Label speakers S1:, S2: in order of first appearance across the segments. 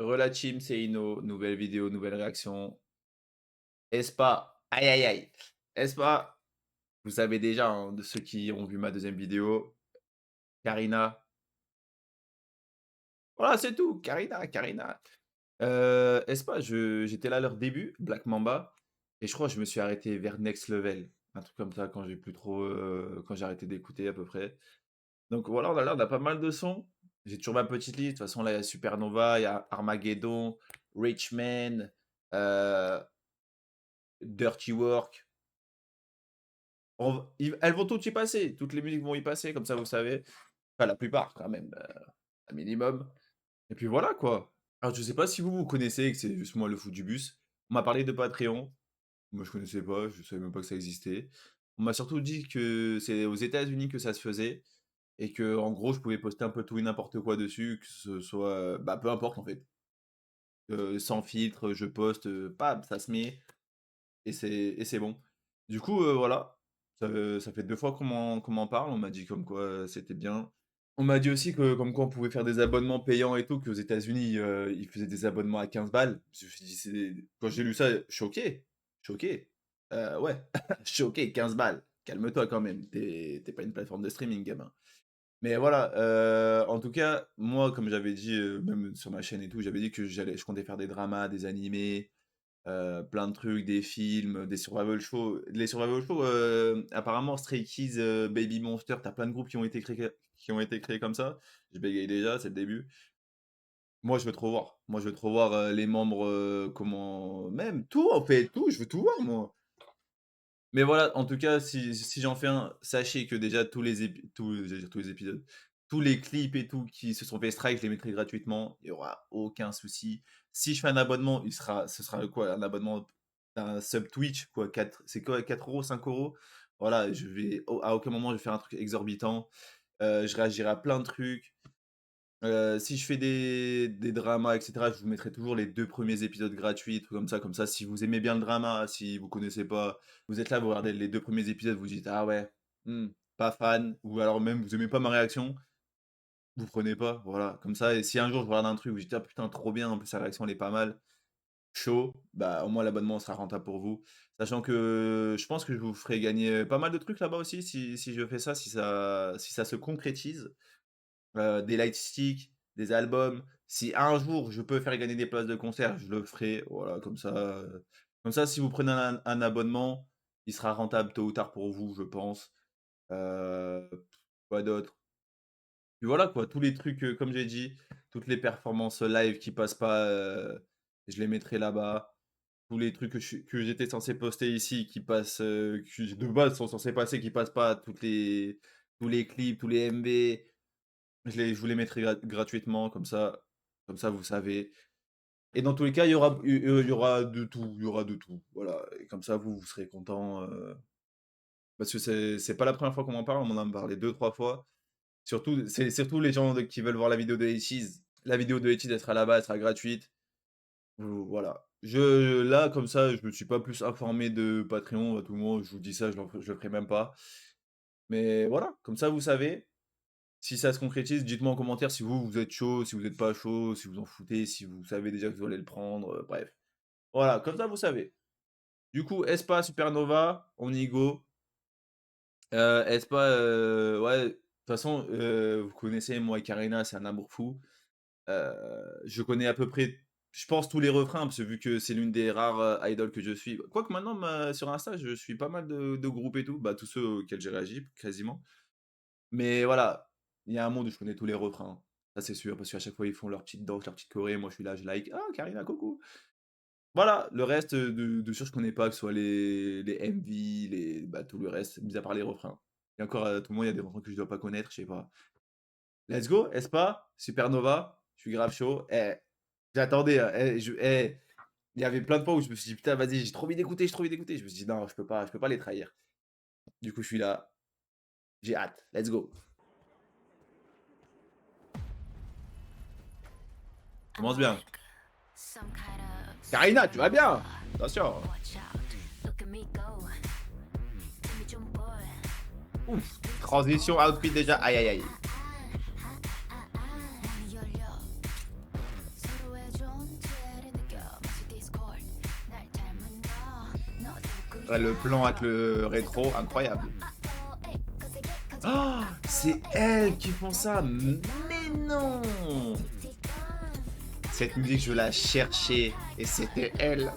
S1: Relachim, c'est Ino, nouvelle vidéo, nouvelle réaction. Espa, aïe aïe aïe. Espa, vous savez déjà, hein, de ceux qui ont vu ma deuxième vidéo, Karina. Voilà, c'est tout, Karina, Karina. Espa, j'étais là à leur début, Black Mamba, et je crois que je me suis arrêté vers Next Level, un truc comme ça, quand j'ai plus trop, quand j'ai arrêté d'écouter à peu près. Donc voilà, on a pas mal de sons. J'ai toujours ma petite liste. De toute façon, là, il y a Supernova, il y a Armageddon, Richman, euh, Dirty Work. Elles vont toutes y passer. Toutes les musiques vont y passer, comme ça, vous savez. Enfin, la plupart, quand même, un minimum. Et puis voilà, quoi. Alors, je sais pas si vous connaissez, que c'est juste moi le fou du bus. On m'a parlé de Patreon. Moi, je connaissais pas, je savais même pas que ça existait. On m'a surtout dit que c'est aux États-Unis que ça se faisait. Et que, en gros, je pouvais poster un peu tout et n'importe quoi dessus, que ce soit, bah, peu importe, en fait. Sans filtre, je poste, pam, ça se met. Et c'est bon. Du coup, voilà, ça fait 2 fois qu'on m'en parle. On m'a dit comme quoi, c'était bien. On m'a dit aussi que comme quoi on pouvait faire des abonnements payants et tout, qu'aux États-Unis, ils faisaient des abonnements à 15 balles. Je me suis dit: «C'est» quand j'ai lu ça, choqué, choqué. Ouais, choqué, 15 balles. Calme-toi quand même, tu pas une plateforme de streaming, gamin. Mais voilà, en tout cas, moi, comme j'avais dit, même sur ma chaîne et tout, j'avais dit que je comptais faire des dramas, des animés, plein de trucs, des films, des survival shows. Les survival shows, apparemment Stray Kids, Baby Monster, tu plein de groupes qui ont été créés comme ça. Je bégaye déjà, c'est le début. Moi, je veux trop voir. Moi, je veux trop voir, les membres, comment même tout en fait, tout, je veux tout voir moi. Mais voilà, en tout cas, si j'en fais un, sachez que déjà j'allais dire tous les épisodes, tous les clips et tout qui se sont fait strike, je les mettrai gratuitement. Il y aura aucun souci. Si je fais un abonnement, ce sera quoi? Un abonnement, un sub Twitch, quoi, 4, c'est quoi, 4 euros, 5 euros. Voilà, à aucun moment je vais faire un truc exorbitant. Je réagirai à plein de trucs. Si je fais des dramas, et cetera, je vous mettrai toujours les 2 premiers épisodes gratuits, trucs comme ça, si vous aimez bien le drama, si vous connaissez pas, vous êtes là, vous regardez les 2 premiers épisodes, vous dites: «Ah ouais, pas fan», ou alors même vous aimez pas ma réaction, vous prenez pas, voilà, comme ça. Et si un jour je regarde un truc, vous dites: «Ah putain, trop bien, en plus sa réaction elle est pas mal», chaud, bah, au moins l'abonnement sera rentable pour vous. Sachant que je pense que je vous ferai gagner pas mal de trucs là-bas aussi si je fais ça, si ça se concrétise. Des lightsticks, des albums. Si un jour je peux faire gagner des places de concert, je le ferai. Voilà, comme ça, si vous prenez un abonnement, il sera rentable tôt ou tard pour vous, je pense. Heu, quoi d'autre? Puis voilà quoi, tous les trucs, comme j'ai dit, toutes les performances live qui passent pas, je les mettrai là-bas. Tous les trucs que j'étais censé poster ici qui passent, qui de base sont censés passer, qui passent pas, tous les clips, tous les MV. Je vous les mettrai gratuitement, comme ça vous savez. Et dans tous les cas, il y aura de tout, il y aura de tout. Voilà, et comme ça vous serez contents, parce que c'est pas la première fois qu'on m'en parle, on m'en a parlé 2 3 fois. Surtout, c'est surtout les gens qui veulent voir la vidéo de Hutchise. La vidéo de Hutchise, elle sera là-bas, elle sera gratuite. Voilà. Là, comme ça, je me suis pas plus informé de Patreon, à tout le monde, je vous dis ça, je le ferai même pas. Mais voilà, comme ça vous savez. Si ça se concrétise, dites-moi en commentaire si vous êtes chaud, si vous êtes pas chaud, si vous en foutez, si vous savez déjà que vous allez le prendre, bref. Voilà, comme ça vous savez. Du coup, Espa, Supernova, on y go. Espa, ouais, de toute façon, vous connaissez, moi et Karina, c'est un amour fou. Je connais à peu près, je pense, tous les refrains, parce que vu que c'est l'une des rares, idoles que je suis. Quoique maintenant, sur Insta, je suis pas mal de groupes et tout, bah, tous ceux auxquels j'ai réagi, quasiment. Mais voilà, il y a un monde où je connais tous les refrains. Ça, c'est sûr, parce qu'à chaque fois, ils font leur petite danse, leur petite choré. Moi, je suis là, je like. Ah, Karina, coucou. Voilà, le reste, de sûr, je connais pas, que ce soit les MV, bah, tout le reste, mis à part les refrains. Et encore, tout le monde, il y a des refrains que je dois pas connaître, je sais pas. Let's go, Espa, Supernova, je suis grave chaud. J'attendais, hein, il y avait plein de fois où je me suis dit, putain, vas-y, j'ai trop envie d'écouter, j'ai trop envie d'écouter. Je me suis dit, non, je peux pas les trahir. Du coup, je suis là, j'ai hâte. Let's go. Commence bien. Karina, tu vas bien? Attention. Ouf, transition outfit déjà. Aïe aïe aïe. Ouais, le plan avec le rétro, incroyable. Oh, c'est elles qui font ça. Mais non. Cette musique, je la cherchais et c'était elle.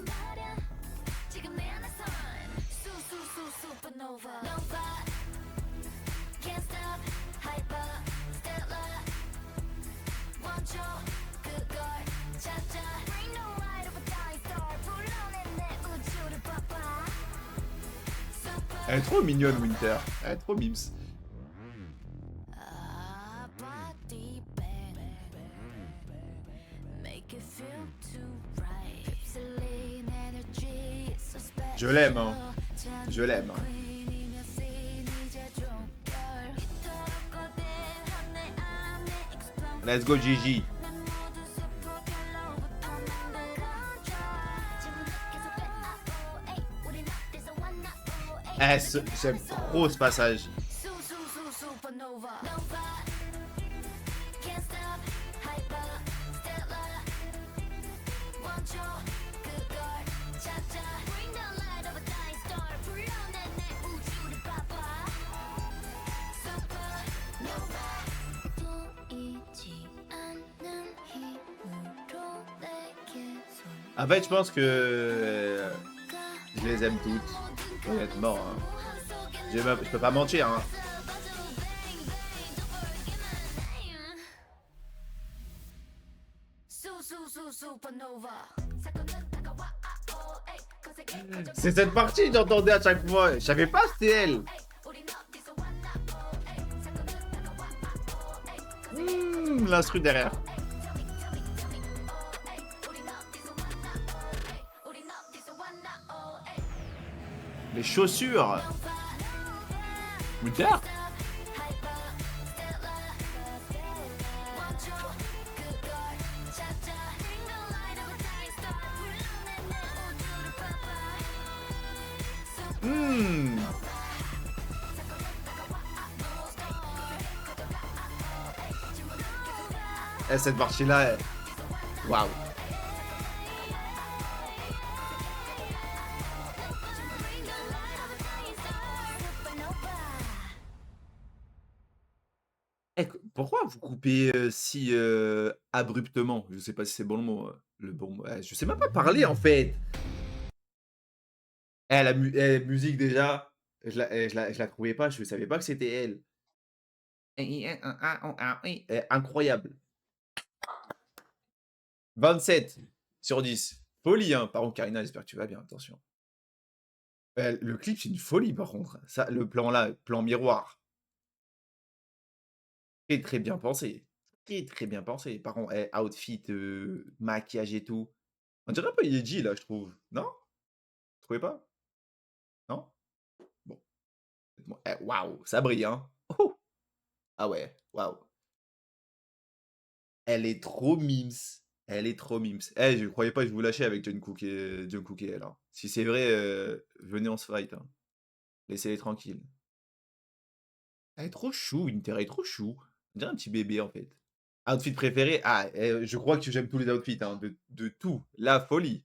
S1: Elle est trop mignonne, Winter. Elle est trop mimes. Je l'aime, hein. Je l'aime. Let's go, Gigi. Eh, j'aime trop ce passage. En fait, je pense que je les aime toutes, honnêtement. Hein. Je peux pas mentir. Hein. C'est cette partie que j'entendais à chaque fois. Je savais pas c'était elle. L'instru derrière. Les chaussures. Winter. Et cette partie-là, waouh. Eh, pourquoi vous coupez si abruptement? Je sais pas si c'est bon le mot. Le bon mot. Je sais même pas parler en fait. La musique déjà, je la trouvais pas, je savais pas que c'était elle. Incroyable. 27 sur 10. Folie, hein. Par contre, Karina, j'espère que tu vas bien, attention. Le clip, c'est une folie, par contre. Ça, le plan là, plan miroir. Très, très bien pensé. Très, très bien pensé. Par contre, outfit, maquillage et tout. On dirait un peu Yeji, là, je trouve. Non? Vous trouvez pas? Non? Bon. Waouh, ça brille, hein. Oh! Ah ouais, waouh. Elle est trop mimes. Elle est trop mimes. Eh, je croyais pas que je vous lâchais avec Jungkook et elle. Hein. Si c'est vrai, venez on se fight. Hein. Laissez-les tranquilles. Elle est trop chou, Inter, elle est trop chou. On dirait un petit bébé en fait. Outfit préféré? Ah, je crois que j'aime tous les outfits, hein, de tout. La folie.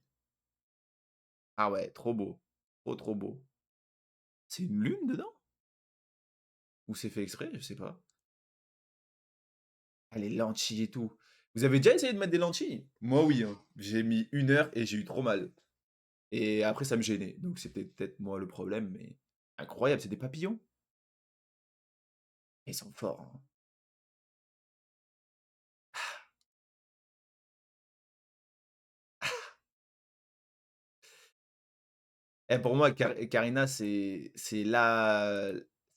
S1: Ah ouais, trop beau. Trop, trop beau. C'est une lune dedans? Ou c'est fait exprès? Je sais pas. Ah, les lentilles et tout. Vous avez déjà essayé de mettre des lentilles? Moi, oui. Hein. J'ai mis 1 heure et j'ai eu trop mal. Et après, ça me gênait. Donc, c'était peut-être moi le problème, mais incroyable, c'est des papillons. Ils sont forts. Hein. Et pour moi, Karina, c'est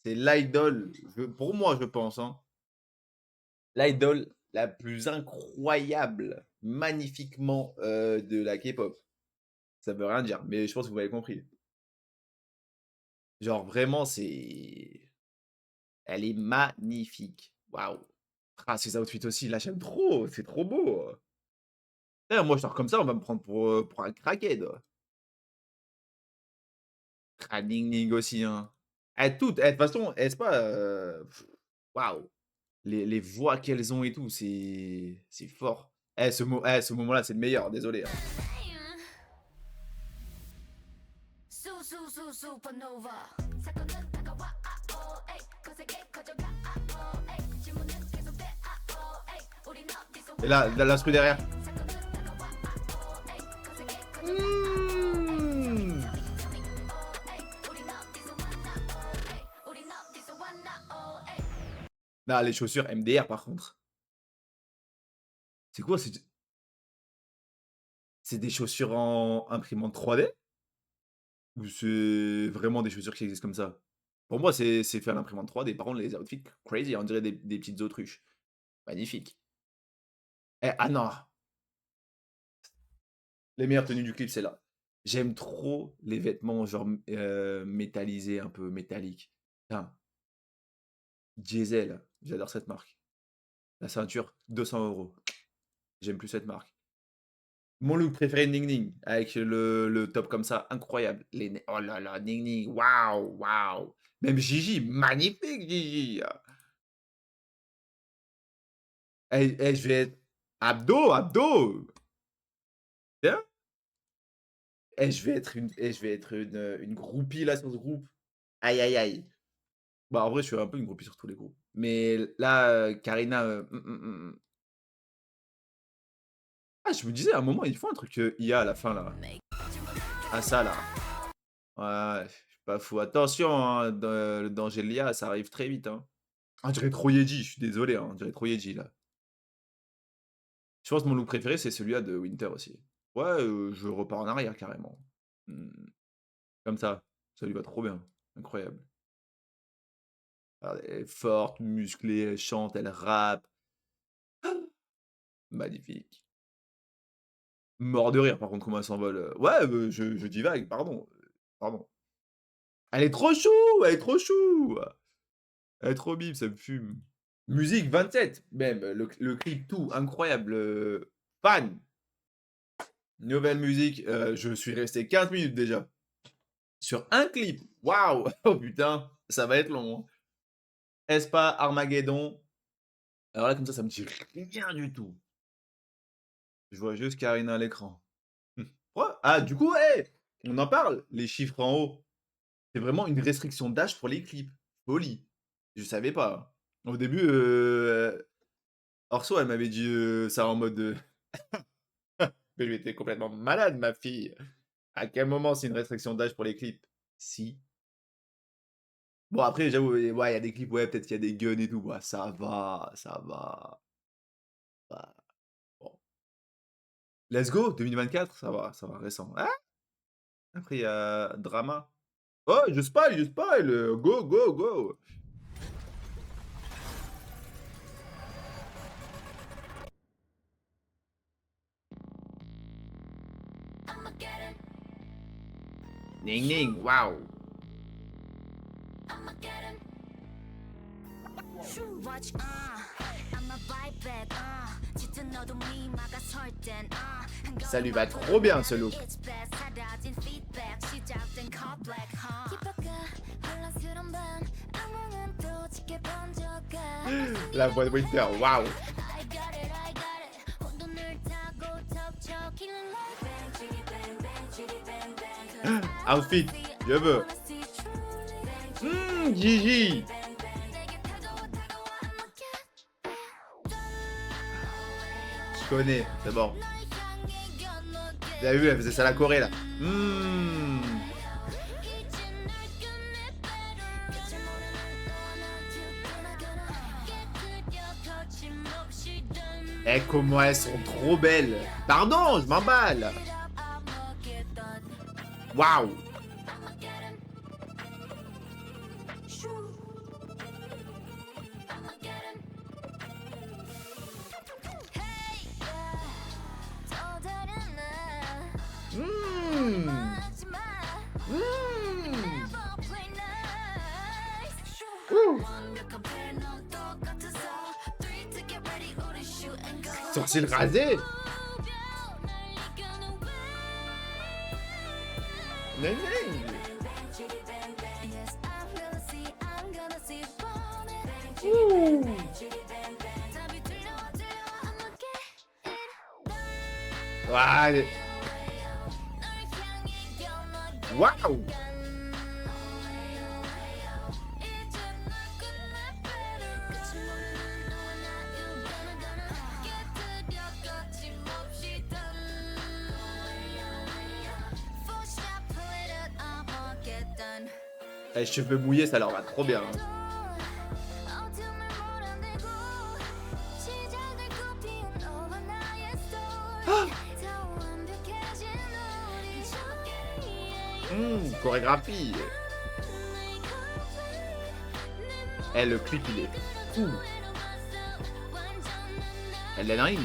S1: l'idole. Pour moi, je pense. Hein, l'idole la plus incroyable, magnifiquement de la K-pop. Ça veut rien dire, mais je pense que vous m'avez compris. Genre, vraiment, c'est. Elle est magnifique. Waouh. Ah, ses outfits aussi, là, j'aime trop. C'est trop beau. Moi, je sors comme ça, on va me prendre pour un crackhead. Ah, Ning Ning aussi, hein. Toutes, de toute façon, est-ce pas. Waouh. Les voix qu'elles ont et tout, c'est fort. Ce moment-là, c'est le meilleur, désolé. Hein. Et là, l'instru derrière. Non, les chaussures MDR par contre. C'est quoi? C'est des chaussures en imprimante 3D? Ou c'est vraiment des chaussures qui existent comme ça? Pour moi, c'est fait à l'imprimante 3D. Par contre, les outfits, crazy, on dirait des petites autruches. Magnifique. Ah non, les meilleures tenues du clip, c'est là. J'aime trop les vêtements genre métallisés, un peu métalliques. Putain, Diesel, j'adore cette marque. La ceinture, 200 €. J'aime plus cette marque. Mon look préféré, Ning Ning, avec le top comme ça, incroyable. Oh là là, Ning Ning, waouh, waouh. Même Gigi, magnifique Gigi. Je vais être abdos. Bien. Je vais être une groupie là sur ce groupe. Aïe aïe aïe. Bah en vrai, je suis un peu une groupie sur tous les groupes. Mais là, Karina, ah, je me disais à un moment, ils font un truc IA à la fin là. Ah ça là. Ouais, je suis pas fou. Attention, hein, le danger de l'IA, ça arrive très vite, hein. Ah, on dirait trop Yeji, je suis désolé, hein, on dirait trop Yeji là. Je pense que mon look préféré, c'est celui-là de Winter aussi. Ouais, je repars en arrière carrément. Mmh, comme ça lui va trop bien, incroyable. Ah, elle est forte, musclée, elle chante, elle rappe. Magnifique. Mort de rire par contre comment elle s'envole, ouais, je divague, pardon, pardon. Elle est trop chou! Elle est trop chou! Elle est trop bip, ça me fume. Musique 27, même, le clip, tout, incroyable, fan. Nouvelle musique, je suis resté 15 minutes déjà. Sur un clip, waouh! Oh putain, ça va être long, hein. Espa, Armageddon. Alors là, comme ça me dit rien du tout. Je vois juste Karina à l'écran. Ouais, ah, du coup, ouais, on en parle, les chiffres en haut. C'est vraiment une restriction d'âge pour les clips. Folie. Je savais pas. Au début, Orso, elle m'avait dit ça en mode. Mais je était complètement malade, ma fille. À quel moment c'est une restriction d'âge pour les clips? Si. Bon, après, j'avoue, ouais, il y a des clips, ouais, peut-être qu'il y a des guns et tout. Bah, ça va, ça va. Bah, bon. Let's go, 2024, ça va, récent. Ah, après, il y a Drama. Oh, je spoil, go, go, go. Ning Ning, waouh. Ça lui va trop bien ce look. La voix de Winter, waouh. Outfit, je veux. Gigi. Je connais, c'est bon. Vous avez vu, elle faisait ça à la Corée là. Eh, comment elles sont trop belles. Pardon, je m'emballe. Waouh. Sourcils rasés. Ouais. Waouh. Eh, cheveux mouillés, ça leur va trop bien, hein. Ah! Chorégraphie! Eh, le clip, il est fou! Elden Ring.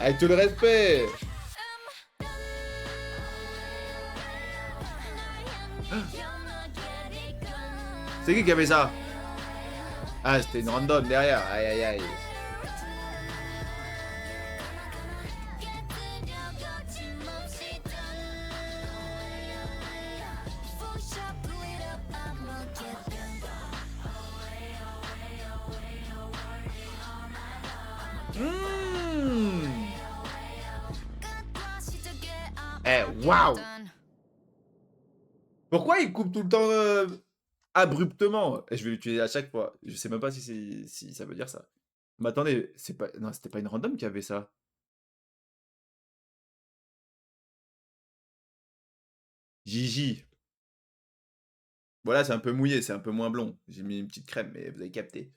S1: Eh, tout le respect! C'est qui avait ça? Ah, c'était une random derrière. Aïe, aïe, aïe. Mmh. Eh, waouh! Pourquoi il coupe tout le temps, abruptement? Et je vais l'utiliser à chaque fois. Je sais même pas si ça veut dire ça. Mais attendez, c'est pas non, c'était pas une random qui avait ça? Gigi. Voilà, c'est un peu mouillé, c'est un peu moins blond. J'ai mis une petite crème, mais vous avez capté.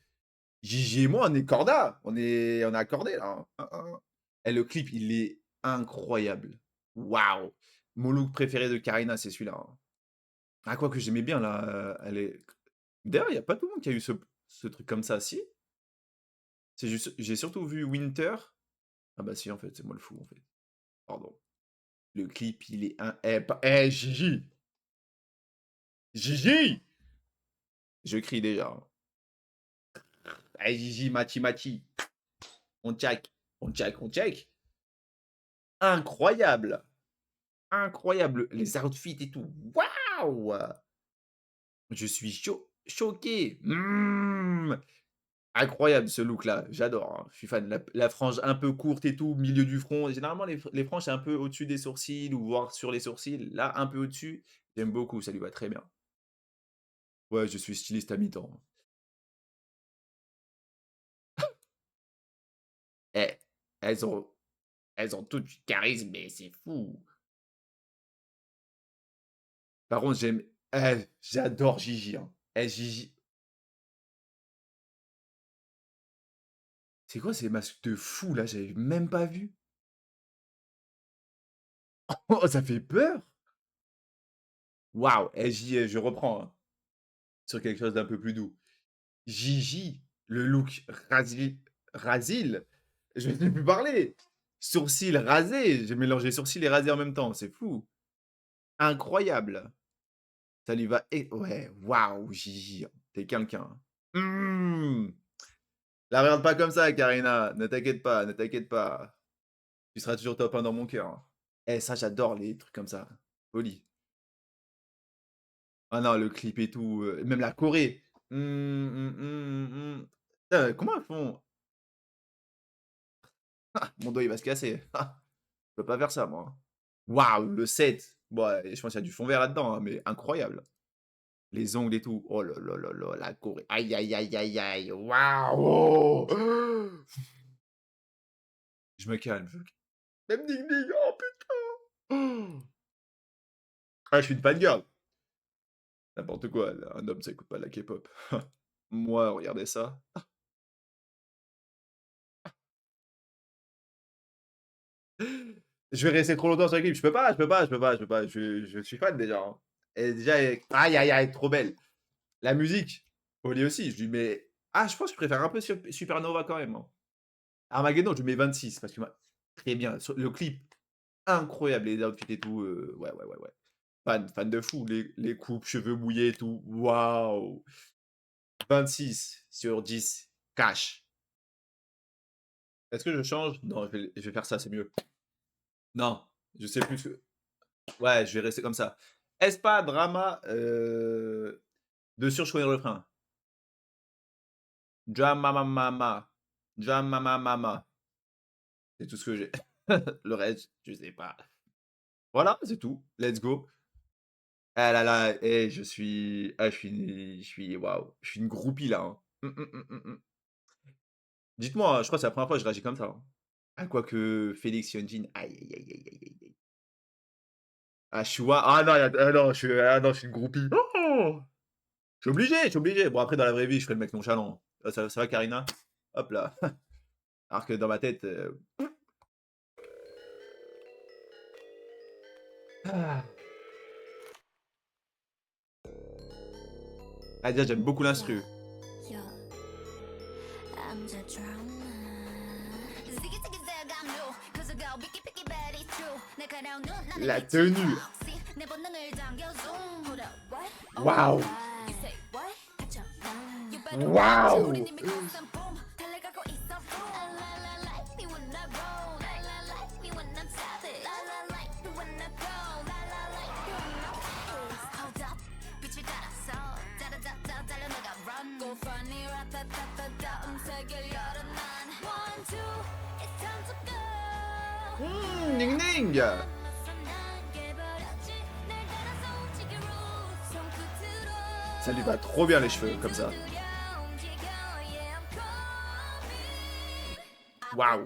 S1: Gigi et moi, on est corda, on est accordés là, hein. Hein, hein, hein. Et le clip, il est incroyable. Waouh! Mon look préféré de Karina, c'est celui-là, hein. Ah, quoique j'aimais bien là, elle est d'ailleurs, il y a pas tout le monde qui a eu ce truc comme ça, si? C'est juste j'ai surtout vu Winter. Ah bah si, en fait, c'est moi le fou, en fait. Pardon. Le clip, il est Gigi! Gigi! Je crie déjà, hein. Eh Gigi, Machi Machi, on check, on check, on check. Incroyable! Incroyable, les outfits et tout. Waouh! Je suis choqué. Incroyable ce look-là, j'adore, hein. Je suis fan. La frange un peu courte et tout, milieu du front. Généralement, les franges, c'est un peu au-dessus des sourcils ou voire sur les sourcils. Là, un peu au-dessus. J'aime beaucoup, ça lui va très bien. Ouais, je suis styliste à mi-temps. Eh, elles ont, elles ont toutes du charisme, mais c'est fou. Par contre, j'adore Gigi, hein. Eh, Gigi, c'est quoi ces masques de fou là? J'avais même pas vu. Oh, ça fait peur! Waouh! Eh, je reprends, hein, sur quelque chose d'un peu plus doux. Gigi, le look Rasil, je ne sais plus parler. Sourcils rasés, j'ai mélangé sourcils et rasé en même temps, c'est fou. Incroyable. Ça lui va ouais, waouh, Gigi, tu quelqu'un. Mmh. La regarde pas comme ça, Karina, ne t'inquiète pas, ne t'inquiète pas. Tu seras toujours top 1 dans mon cœur. Eh, ça, j'adore les trucs comme ça. Poli. Ah non, le clip et tout, même la choré. Comment elles font? Mon doigt, il va se casser. Je peux pas faire ça, moi. Waouh, le set. Bon, je pense qu'il y a du fond vert là-dedans, hein, mais incroyable. Les ongles et tout. Oh là là là là, la choré. Aïe, aïe, aïe, aïe, aïe. Waouh! Je me calme. Même Ding Ding. Oh putain. Ah, je suis une fangirl. N'importe quoi. Un homme, ça écoute pas de la K-pop. Moi, regardez ça. Je vais rester trop longtemps sur le clip. Je peux pas, je peux pas, je peux pas, je peux pas. Je suis fan déjà, hein. Et déjà, aïe, aïe, aïe, trop belle. La musique, Oli aussi. Je lui mets. Ah, je pense que je préfère un peu Supernova quand même, hein. Armageddon, je lui mets 26 parce que très bien. Le clip, incroyable. Les outfits et tout. Ouais, ouais, ouais, ouais. Fan de fou. Les coupes, cheveux mouillés et tout. Waouh! 26 sur 10. Cash. Est-ce que je change? Non, je vais faire ça, c'est mieux. Non, je sais plus. Ouais, je vais rester comme ça. Espa, drama, de sûr, je connais le refrain. Jamamama. Jamamama. C'est tout ce que j'ai. Le reste, je sais pas. Voilà, c'est tout. Let's go. Ah là là, je suis waouh, je suis une groupie là, hein. Dites-moi, je crois que c'est la première fois que je réagis comme ça, hein. Ah quoique Félix Hyunjin, aïe, aïe, aïe, aïe, aïe, aïe, aïe. Ah Chua, ah non, je suis une groupie. Oh! Je suis obligé, je suis obligé. Bon après dans la vraie vie, je ferais le mec nonchalant. Ça va Karina? Hop là. Alors que dans ma tête, ah. Ah déjà j'aime beaucoup l'instru. La tenue. Waouh! Waouh! Ning ning! Ça lui va trop bien les cheveux comme ça. Waouh!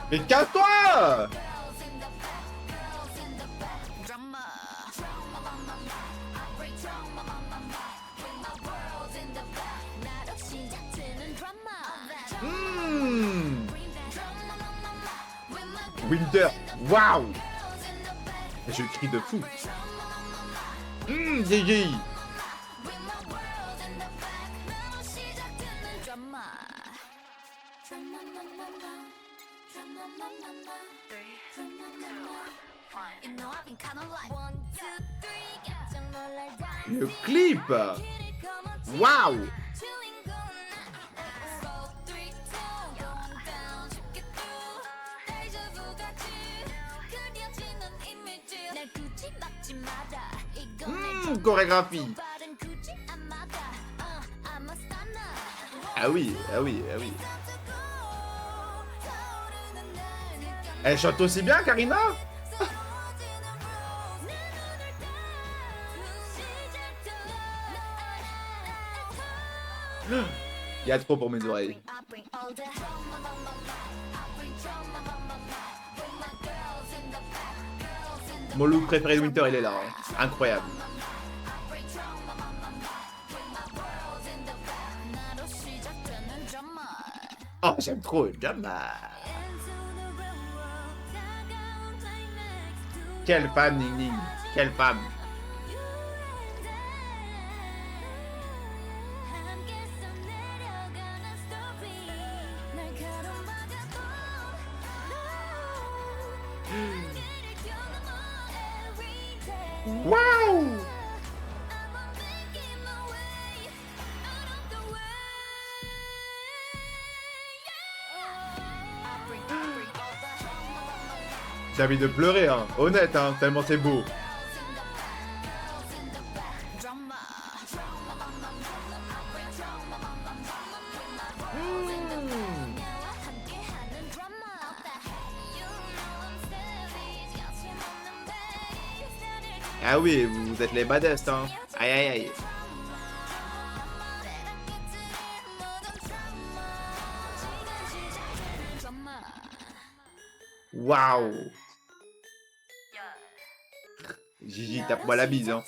S1: Mais calme-toi! Mmh. Winter, waouh! Je crie de fou. Gigi. Le clip! Waouh! Chorégraphie. Ah oui, ah oui, ah oui. Elle chante aussi bien, Karina? Il y a trop pour mes oreilles. Mon look préféré de Winter, il est là. Hein. Incroyable. Oh, j'aime trop Jamma. Quelle femme, Ning Ning. Quelle femme. Waouh! J'ai envie de pleurer, hein. Honnête, hein, tellement c'est beau. Ah oui, vous êtes les baddest, hein. Aïe aïe aïe. Waouh. Gigi, tape-moi la bise, hein.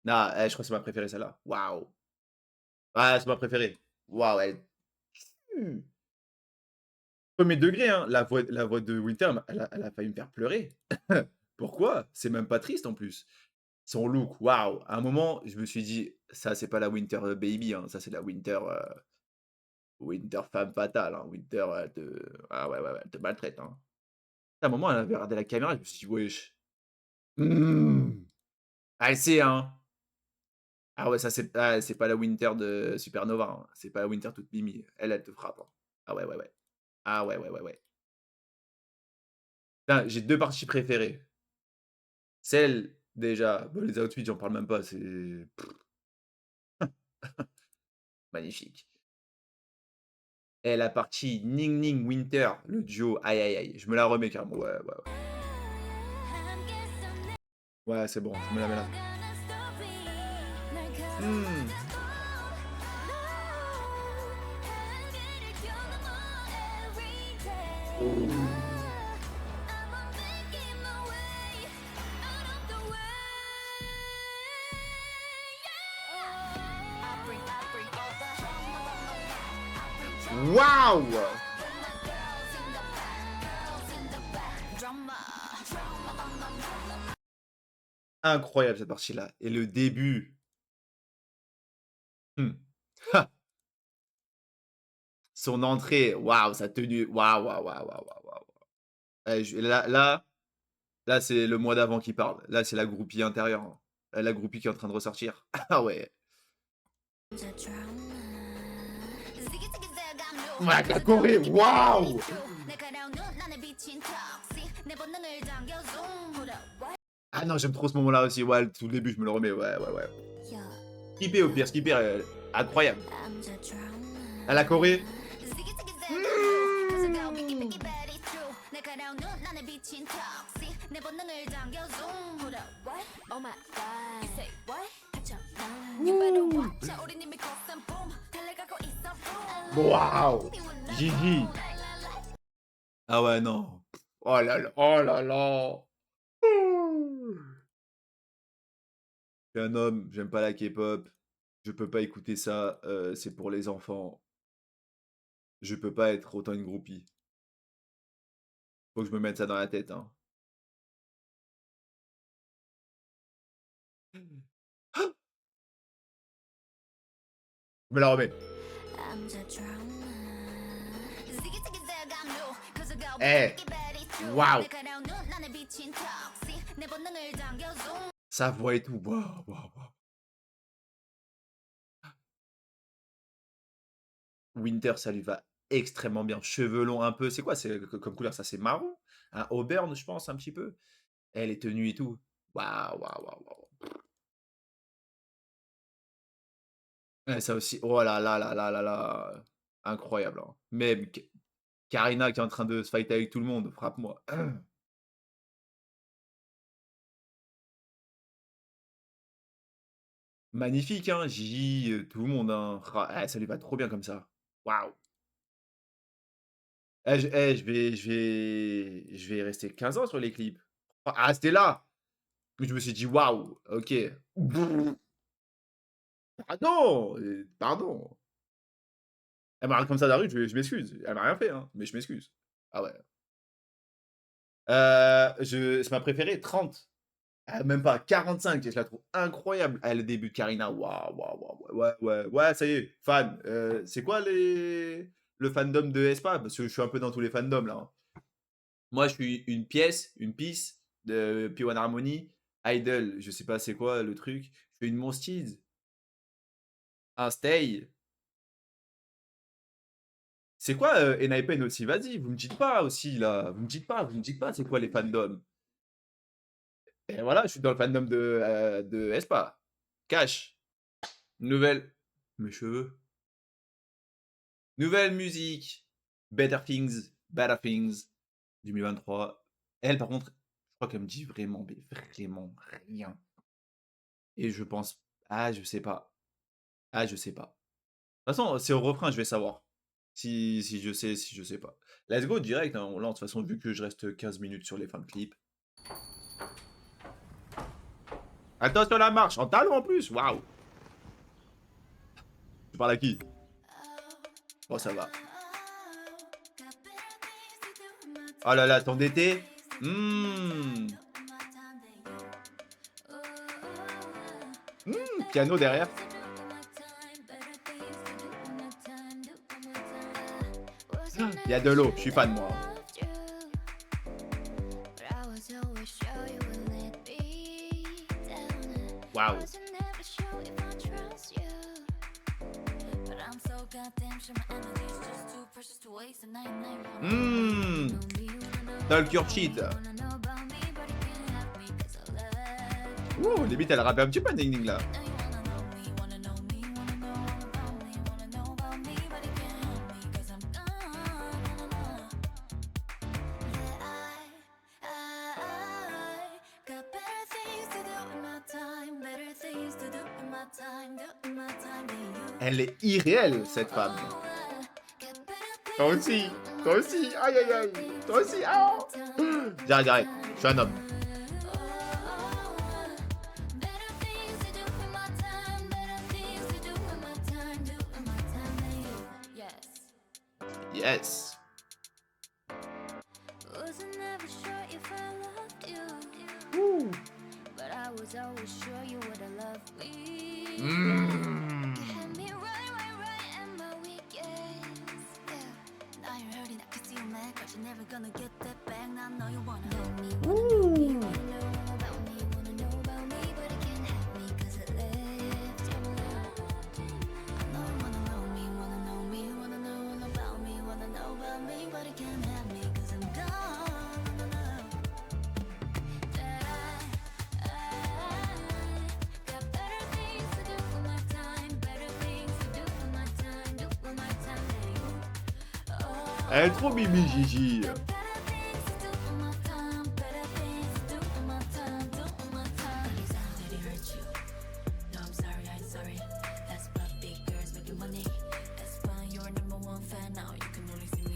S1: Non, je crois que c'est ma préférée, celle-là. Waouh. Ah, c'est ma préférée. Waouh, elle... Premier degré, hein. La voix de Winter, elle a failli me faire pleurer. Pourquoi? C'est même pas triste, en plus. Son look, waouh. À un moment, je me suis dit: «Ça, c'est pas la Winter, baby, hein, ça, c'est la Winter, Winter femme fatale, hein. Winter, elle te ah ouais, ouais, ouais, elle te maltraite, hein». À un moment, elle avait regardé la caméra, je me suis dit: «Wesh». Ah, elle sait, hein. Ah ouais, ça, c'est pas la Winter de Supernova, hein. C'est pas la Winter toute mimi. Elle te frappe, hein. Ah ouais, ouais, ouais. Ah ouais, ouais, ouais, ouais. Putain, j'ai 2 parties préférées. Celle, déjà, bah, les outfits, j'en parle même pas, c'est magnifique. Et la partie Ning Ning Winter, le duo, aïe aïe aïe, je me la remets carrément, ouais, ouais, ouais. Ouais, c'est bon, je me la mets là. Mmh. Waouh! Incroyable cette partie-là et le début. Mmh. Son entrée, waouh, sa tenue, waouh, waouh, waouh, waouh, waouh, waouh. Je là, c'est le mois d'avant qui parle. Là, c'est la groupie intérieure, hein. La groupie qui est en train de ressortir. Ah ouais. Ouais, avec la Corée, waouh! Ah non, j'aime trop ce moment-là aussi. Ouais, tout le début, je me le remets. Ouais, ouais, ouais. Skipper au pire, skipper, incroyable. À la Corée. Waouh! Gigi. Ah ouais, non. Oh là là, oh là là. Je suis un homme, j'aime pas la K-pop. Je peux pas écouter ça, c'est pour les enfants. Je peux pas être autant une groupie. Faut que je me mette ça dans la tête, hein. Je me la remets. Eh! Waouh! Sa voix et tout, waouh, waouh, waouh. Winter, ça lui va extrêmement bien. Cheveux longs un peu, c'est quoi? C'est comme couleur ça? C'est marron? Un auburn, je pense, un petit peu? Eh, les tenues et tout. Waouh, waouh, waouh, waouh. Ouais, ça aussi, oh là là là là là là, incroyable, hein. Même Karina qui est en train de se fighter avec tout le monde, frappe-moi. Magnifique, hein, Gigi, tout le monde, hein. Ça lui va trop bien comme ça. Waouh! Je vais rester 15 ans sur les clips. Ah, c'était là! Je me suis dit: «Waouh, OK». Pardon, pardon. Elle m'a comme ça dans la rue, je m'excuse. Elle m'a rien fait, hein, mais je m'excuse. Ah ouais. Je c'est ma préférée, 30. Ah, même pas, 45, je la trouve incroyable. Ah, le début de Karina, waouh, waouh, waouh, ouais, ouais, ouais, ça y est, fan. C'est quoi le fandom de aespa? Parce que je suis un peu dans tous les fandoms là, hein. Moi, je suis une piece de P1 Harmony. Idol, je sais pas c'est quoi le truc. Je suis une Monsteed, un Stay. C'est quoi, Enhypen aussi? Vas-y, vous me dites pas aussi là, vous me dites pas c'est quoi les fandoms? Et voilà, je suis dans le fandom de aespa. Cash, nouvelle mes cheveux. Nouvelle musique, Better Things, 2023. Elle, par contre, je crois qu'elle me dit vraiment, mais vraiment rien. Et je pense, ah, je sais pas. Ah, je sais pas. De toute façon, c'est au refrain, je vais savoir. Si je sais, si je sais pas. Let's go direct, hein. Là, de toute façon, vu que je reste 15 minutes sur les fins de clip. Attention à la marche, en talon en plus, waouh! Tu parles à qui? Bon, ça va. Oh là là, ton d'été? Piano derrière. Il y a de l'eau, je suis fan, moi. Waouh! Talk your shit. Ouh, limite, elle rappelle un petit peu, Ning Ning, là. Elle est irréelle, cette femme. Toi aussi, toi aussi, aïe aïe aïe, toi aussi, ah! J'arrête, j'arrête, je suis un homme. Yes. Ouh. Mmh. Ouh. Elle est trop mimi Gigi.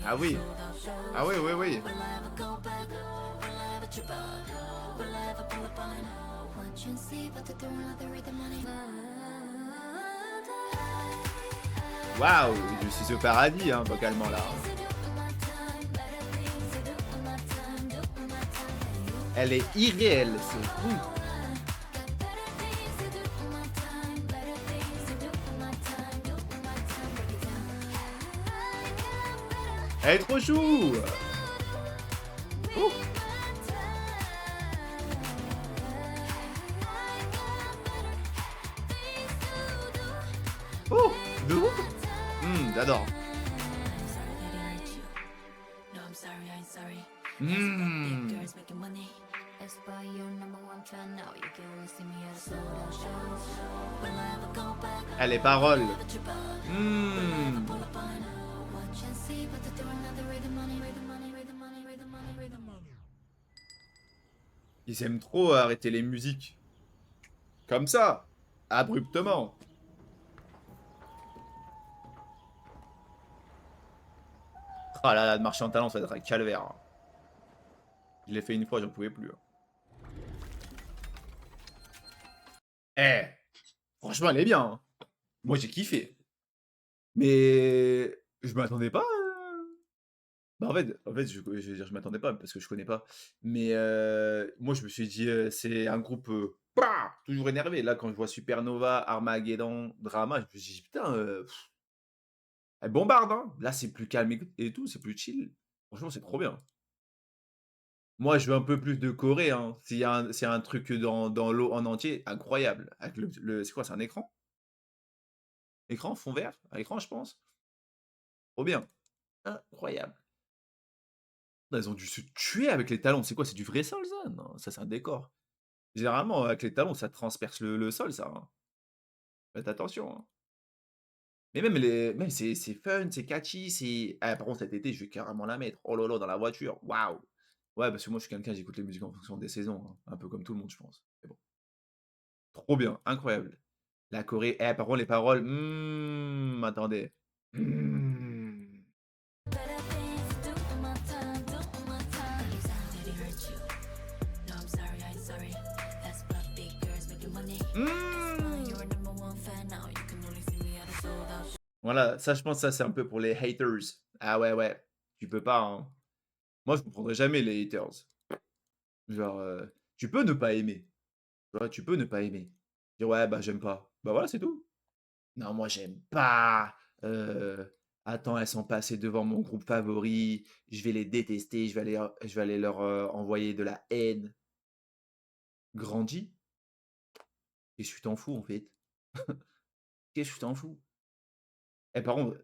S1: Ah oui. Ah oui, oui, oui. Waouh, je suis au paradis, hein, vocalement là. Elle est irréelle, c'est fou. Elle est trop chou. Oh. Oh, de ouf. J'adore. Ah, les paroles. Ils aiment trop arrêter les musiques. Comme ça, abruptement. Oh là là, de marcher en talent, ça va être un calvaire. Hein. Je l'ai fait une fois, j'en pouvais plus. Eh, franchement, elle est bien. Hein. Moi, j'ai kiffé. Mais je m'attendais pas. Bah, en fait, je vais dire, je m'attendais pas parce que je connais pas. Mais moi, je me suis dit, c'est un groupe toujours énervé. Là, quand je vois Supernova, Armageddon, Drama, je me suis dit, putain, elle bombarde. Hein. Là, c'est plus calme et tout, c'est plus chill. Franchement, c'est trop bien. Moi, je veux un peu plus de Corée. Hein. S'il y a un truc dans l'eau en entier, incroyable. Avec c'est quoi, c'est un écran? Écran, fond vert? Un écran, je pense. Trop bien. Incroyable. Ils ont dû se tuer avec les talons. C'est quoi? C'est du vrai sol, ça? Non, ça, c'est un décor. Généralement, avec les talons, ça transperce le sol, ça. Hein. Faites attention. Hein. Mais même c'est fun, c'est catchy. Ah, par contre, cet été, je vais carrément la mettre. Oh là là, dans la voiture. Waouh! Ouais, parce que moi, je suis quelqu'un, j'écoute les musiques en fonction des saisons. Hein. Un peu comme tout le monde, je pense. Mais bon. Trop bien, incroyable. La Corée. Eh, par contre, les paroles. Attendez. Voilà, ça, je pense, ça, c'est un peu pour les haters. Ah ouais, ouais. Tu peux pas, hein. Moi, je comprendrai jamais les haters. Genre, tu peux ne pas aimer. Tu vois, tu peux ne pas aimer. Dire, ouais, bah, j'aime pas. Bah voilà, c'est tout. Non, moi, j'aime pas. Attends, elles sont passées devant mon groupe favori. Je vais les détester. Je vais aller leur envoyer de la haine. Grandis. Qu'est-ce que tu t'en fous, en fait? Qu'est-ce que tu t'en fous? Eh, par contre,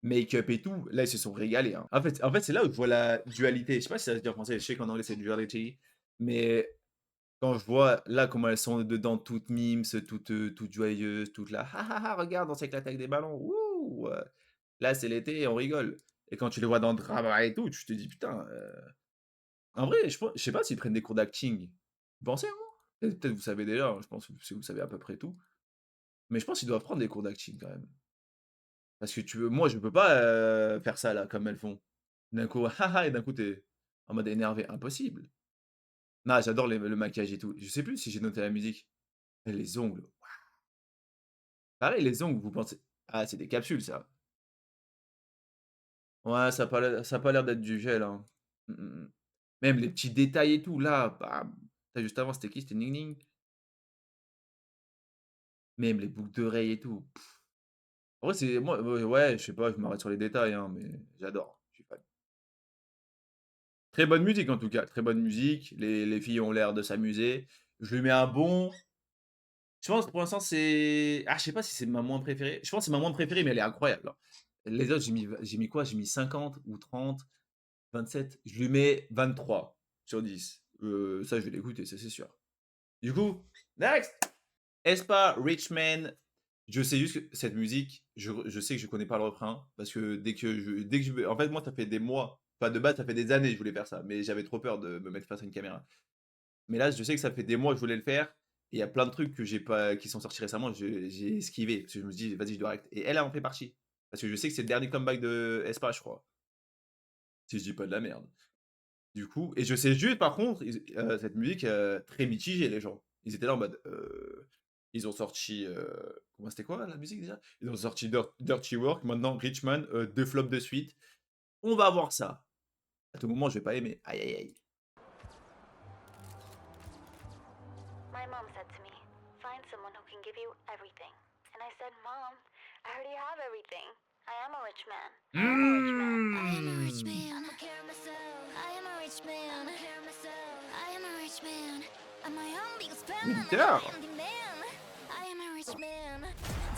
S1: make-up et tout, là, ils se sont régalés. Hein. En fait c'est là où je vois la dualité. Je sais pas si ça se dit en français. Je sais qu'en anglais, c'est duality. Mais quand je vois là comment elles sont dedans, toutes mimes, toutes joyeuses, toutes là, ah ah ah, regarde, on s'éclate avec des ballons. Wouh! Là, c'est l'été et on rigole. Et quand tu les vois dans le drama et tout, tu te dis, putain. En vrai, je sais pas s'ils prennent des cours d'acting. Vous pensez, hein? Peut-être vous savez déjà, hein, je pense que vous savez à peu près tout. Mais je pense qu'ils doivent prendre des cours d'acting quand même. Parce que moi, je peux pas, faire ça là, comme elles font. D'un coup, «Ha et d'un coup, tu en mode énervé, impossible. Non, j'adore le maquillage et tout. Je sais plus si j'ai noté la musique. Et les ongles, pareil, les ongles, vous pensez ah, c'est des capsules ça. Ouais, ça a pas l'air d'être du gel, hein. Mmh, mmh, mmh. Même les petits détails et tout, là, bam. Tu juste avant, c'était qui? C'était Ning Ning? Même les boucles d'oreilles et tout. En vrai, c'est moi, ouais, je sais pas, je m'arrête sur les détails, hein, mais j'adore, je suis fan. Très bonne musique en tout cas, très bonne musique. Les filles ont l'air de s'amuser. Je lui mets un bon je pense pour l'instant c'est je sais pas si c'est ma moins préférée. Je pense que c'est ma moins préférée, mais elle est incroyable, hein. Les autres, j'ai mis quoi? J'ai mis 50 ou 30, 27. Je lui mets 23 sur 10. Ça, je vais l'écouter, ça c'est sûr. Du coup, next! aespa, Rich Man. Je sais juste que cette musique, je sais que je connais pas le refrain parce que dès que je en fait, moi, ça fait des mois, enfin, de base, ça fait des années que je voulais faire ça, mais j'avais trop peur de me mettre face à une caméra. Mais là, je sais que ça fait des mois que je voulais le faire et il y a plein de trucs que j'ai pas qui sont sortis récemment, j'ai esquivé parce que je me suis dit: «Vas-y, je dois arrêter» et elle en fait partie. Parce que je sais que c'est le dernier comeback de aespa, je crois, si je dis pas de la merde. Du coup et je sais juste par contre, cette musique, très mitigée les gens. Ils étaient là en mode, ils ont sorti, comment c'était quoi la musique déjà? Ils ont sorti Dirty Work, maintenant Rich Man, 2 flops de suite. On va voir ça. À tout moment, je vais pas aimer. Aïe, aïe, aïe.
S2: My mom said to me, find someone who can give you everything. And I said, Mom, I already have everything. I am a rich man. I am a rich man. I am a rich man. I'm a care of myself. I am a rich man. I'm a care of myself. I am a rich man. I'm my own biggest fan. I'm a
S1: Winter.
S2: man. I am a rich man.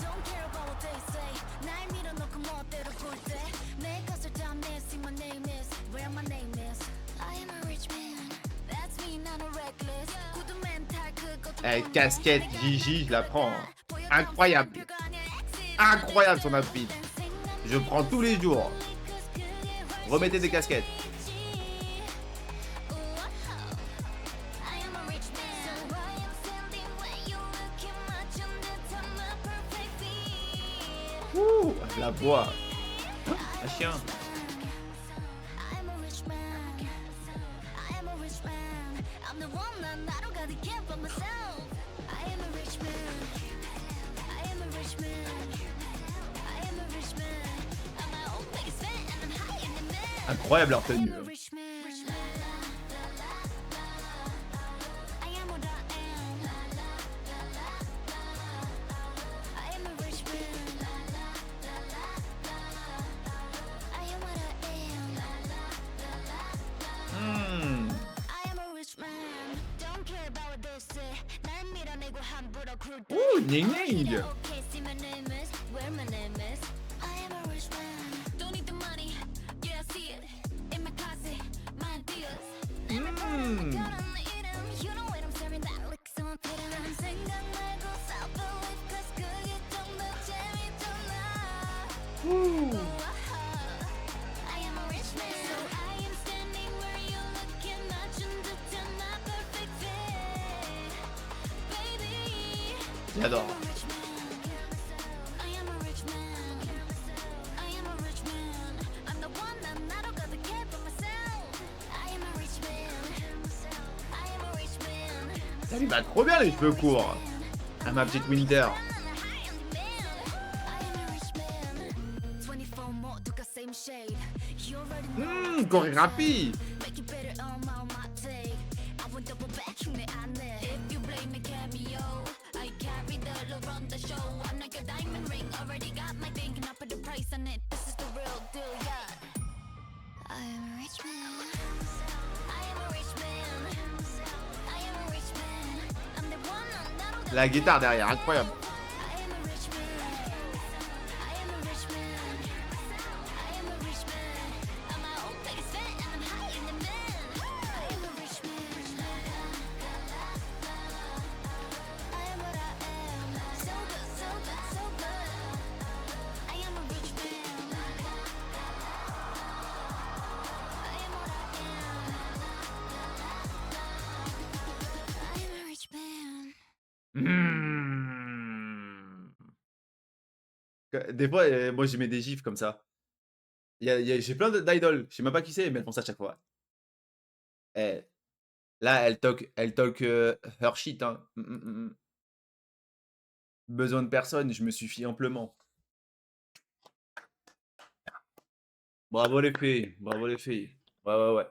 S2: Don't care about what they say. 날 밀어놓고 멋대로 굴 때. 내 것을 다 see my name is. Where my name is. I am a rich man. That's me, not a reckless.
S1: Casquette Gigi, je la prends, hein. Incroyable. Incroyable son outfit. Je prends tous les jours. Remettez des casquettes. Ouh, la voix. Un chien. Incroyable leur tenue. Ouh, Ning Ning. J'adore. Ça lui va trop bien les cheveux courts. À ma petite Winter. Chorégraphie. La guitare derrière, incroyable. Des fois, moi, j'ai mets des gifs comme ça. J'ai plein d'idoles, je sais même pas qui c'est, mais elles font ça à chaque fois. Eh, là, elle talk, her shit, hein. Besoin de personne, je me suffis amplement. Bravo les filles, bravo les filles. Ouais, ouais, ouais,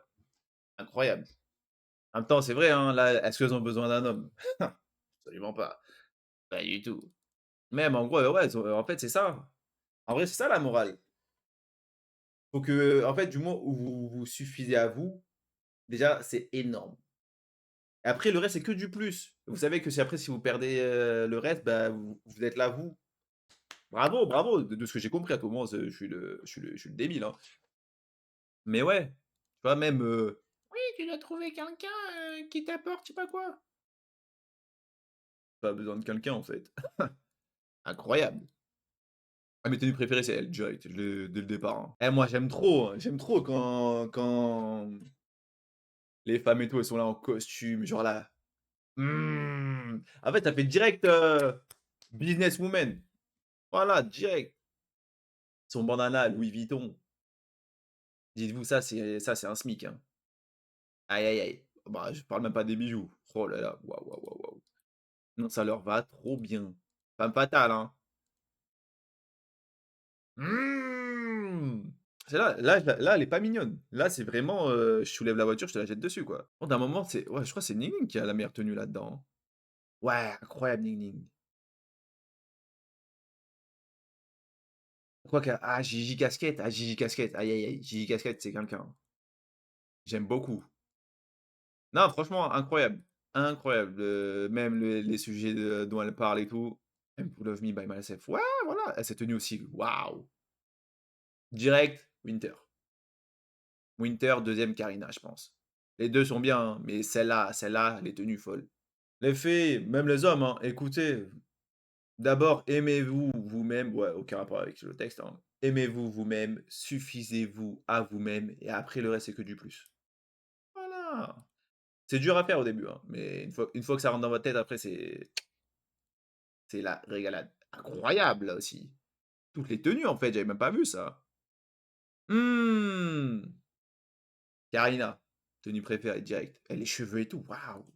S1: incroyable. En même temps, c'est vrai, hein, là, est-ce qu'elles ont besoin d'un homme? Absolument pas, pas du tout. Même en gros, ouais, en fait, c'est ça. En vrai, c'est ça la morale. Faut que, en fait, du moment où vous vous suffisez à vous, déjà, c'est énorme. Après, le reste, c'est que du plus. Vous savez que si après, si vous perdez, le reste, bah, vous êtes là, vous. Bravo, bravo, de ce que j'ai compris à tout moment, je suis le débile, hein. Mais ouais, tu vois, même, «Oui, tu dois trouver quelqu'un, qui t'apporte je sais pas quoi». Pas besoin de quelqu'un, en fait. Incroyable. Ah, mes tenues préférées, c'est elle, direct, dès le départ, hein. Eh, moi, j'aime trop quand les femmes et tout, elles sont là en costume, genre là, en fait, ça fait direct, businesswoman. Voilà, direct. Son bandana Louis Vuitton. Dites-vous ça c'est un SMIC, hein. Aïe, aïe, aïe. Bah, je parle même pas des bijoux. Oh là là, waouh, waouh, waouh, waouh. Non, ça leur va trop bien. Femme fatale, hein. Mmh. Là, elle est pas mignonne. Là, c'est vraiment, je soulève la voiture, je te la jette dessus, quoi. Bon, d'un moment, c'est ouais, je crois que c'est Ning Ning qui a la meilleure tenue là-dedans, hein. Ouais, incroyable Ning Ning. Quoique, ah, Gigi Casquette, ah, Gigi Casquette, aïe, aïe, aïe, Gigi Casquette, c'est quelqu'un. J'aime beaucoup. Non, franchement, incroyable. Incroyable, même les sujets dont elle parle et tout. «M to Love Me by Myself». Ouais, voilà, elle s'est tenue aussi, waouh! Direct, Winter. Winter, 2e Karina, je pense. Les 2 sont bien, hein, mais celle-là, elle est tenue folle. Les filles, même les hommes, hein, écoutez, d'abord aimez-vous vous-même, ouais, aucun rapport avec le texte, hein. Aimez-vous vous-même, suffisez-vous à vous-même et après le reste, c'est que du plus. Voilà. C'est dur à faire au début, hein, mais une fois que ça rentre dans votre tête, après c'est la régalade. Incroyable, là aussi. Toutes les tenues, en fait, j'avais même pas vu ça. Mmh. Karina, tenue préférée direct. Et les cheveux et tout, waouh!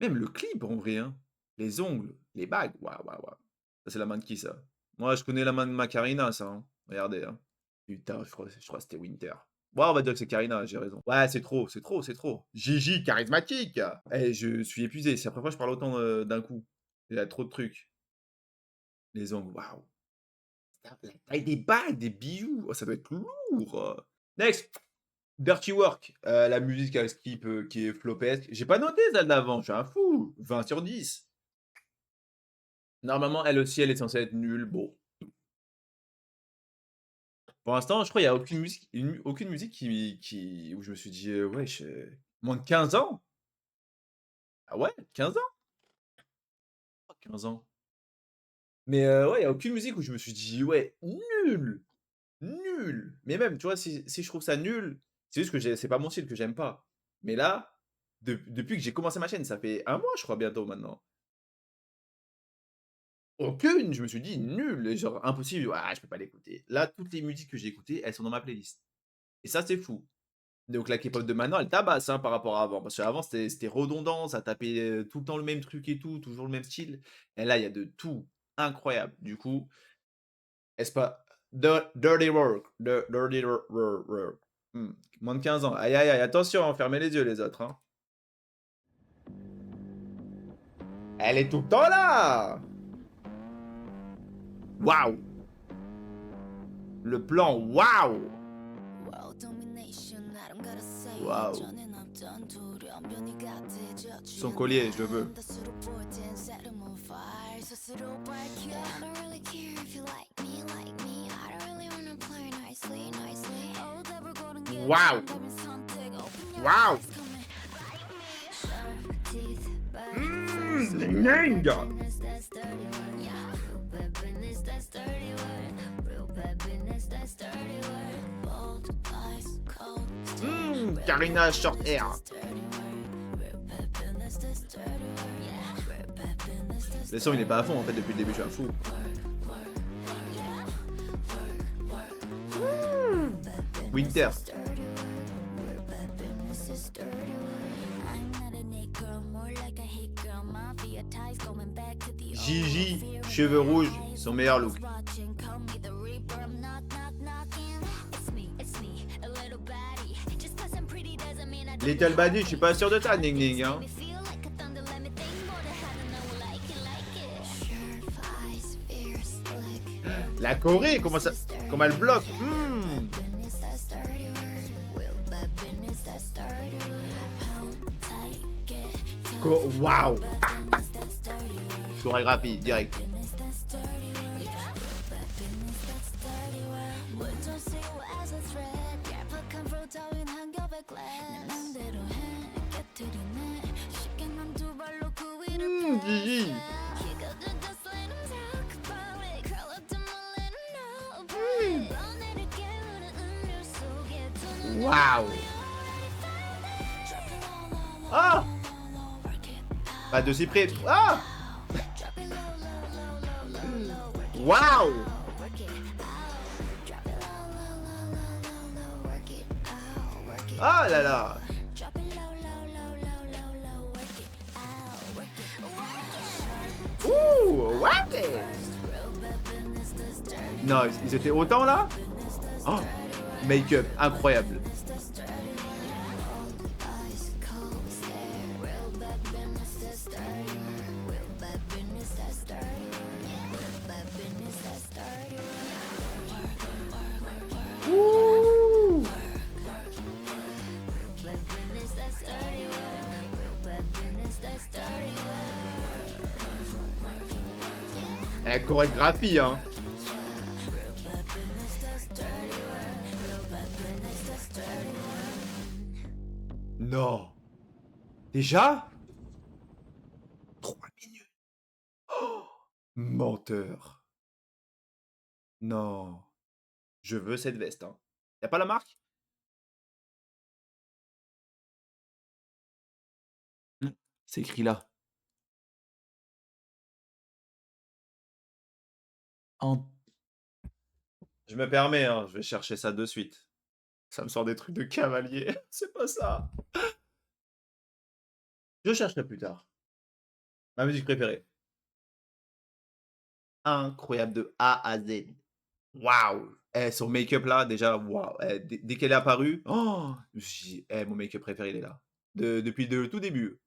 S1: Même le clip en vrai, hein. Les ongles, les bagues, waouh, waouh, waouh. Ça, c'est la main de qui ça? Moi, je connais la main de ma Karina, ça, hein. Regardez, hein. Putain, je crois que c'était Winter. Ouais, on va dire que c'est Karina, j'ai raison. Ouais, c'est trop, c'est trop, c'est trop. Gigi, charismatique! Eh, je suis épuisé, c'est la première fois que je parle autant, d'un coup. Il y a trop de trucs. Les ongles, waouh! La taille des bagues, des bijoux, oh, ça doit être lourd. Next! Dirty Work, la musique avec skip, qui est flopesque. J'ai pas noté celle d'avant, je suis un fou. 20/10. Normalement, elle aussi, elle est censée être nulle. Bon, pour l'instant, je crois il y a aucune musique qui où je me suis dit: «Wesh, moins de 15 ans? Ah ouais, 15 ans? Oh 15 ans». Mais ouais, il y a aucune musique où je me suis dit: «Ouais, nul, nul». Mais même, tu vois, si je trouve ça nul, c'est juste que c'est pas mon style, que j'aime pas. Mais là, depuis que j'ai commencé ma chaîne, ça fait un mois, je crois, bientôt maintenant. Aucune! Je me suis dit: «Nul» et genre impossible, ah je peux pas l'écouter. Là, toutes les musiques que j'ai écoutées, elles sont dans ma playlist et ça, c'est fou. Donc la K-pop de maintenant, elle tabasse, hein, par rapport à avant. Parce qu'avant, c'était redondant, ça tapait, tout le temps le même truc et tout, toujours le même style et là, il y a de tout. Incroyable. Du coup, est-ce pas Dirty Work, Dirty Work. Mmh, moins de 15 ans. Aïe, aïe, aïe, attention, hein, fermez les yeux les autres, hein. Elle est tout le temps là! Waouh! Le plan, waouh! Waouh! Son collier, je le veux. Waouh! Waouh! Ning ning! Karina Short Hair. Le son il est pas à fond en fait depuis le début, je suis un fou. Winter. Gigi, cheveux rouges, son meilleur look. Little Buddy, je suis pas sûr de ça, Ning Ning. Hein. La Corée, comment ça, comment elle bloque. Waouh. Chorégraphie, direct. Gigi. Waouh. Ah. Pas de si près. Ah. Waouh. Ah là là. Ouh, what? Non, ils étaient autant là? Oh, make-up, incroyable. Ouh. La chorégraphie, hein. Non. Déjà? 3 minutes. Oh, menteur. Non. Je veux cette veste, hein. Y'a pas la marque? C'est écrit là. Je me permets, hein, je vais chercher ça de suite. Ça me sort des trucs de cavalier. C'est pas ça. Je chercherai plus tard. Ma musique préférée. Incroyable de A à Z. Waouh. Son make-up là, déjà, waouh. Dès qu'elle est apparue, oh, mon make-up préféré, il est là. Depuis le tout début.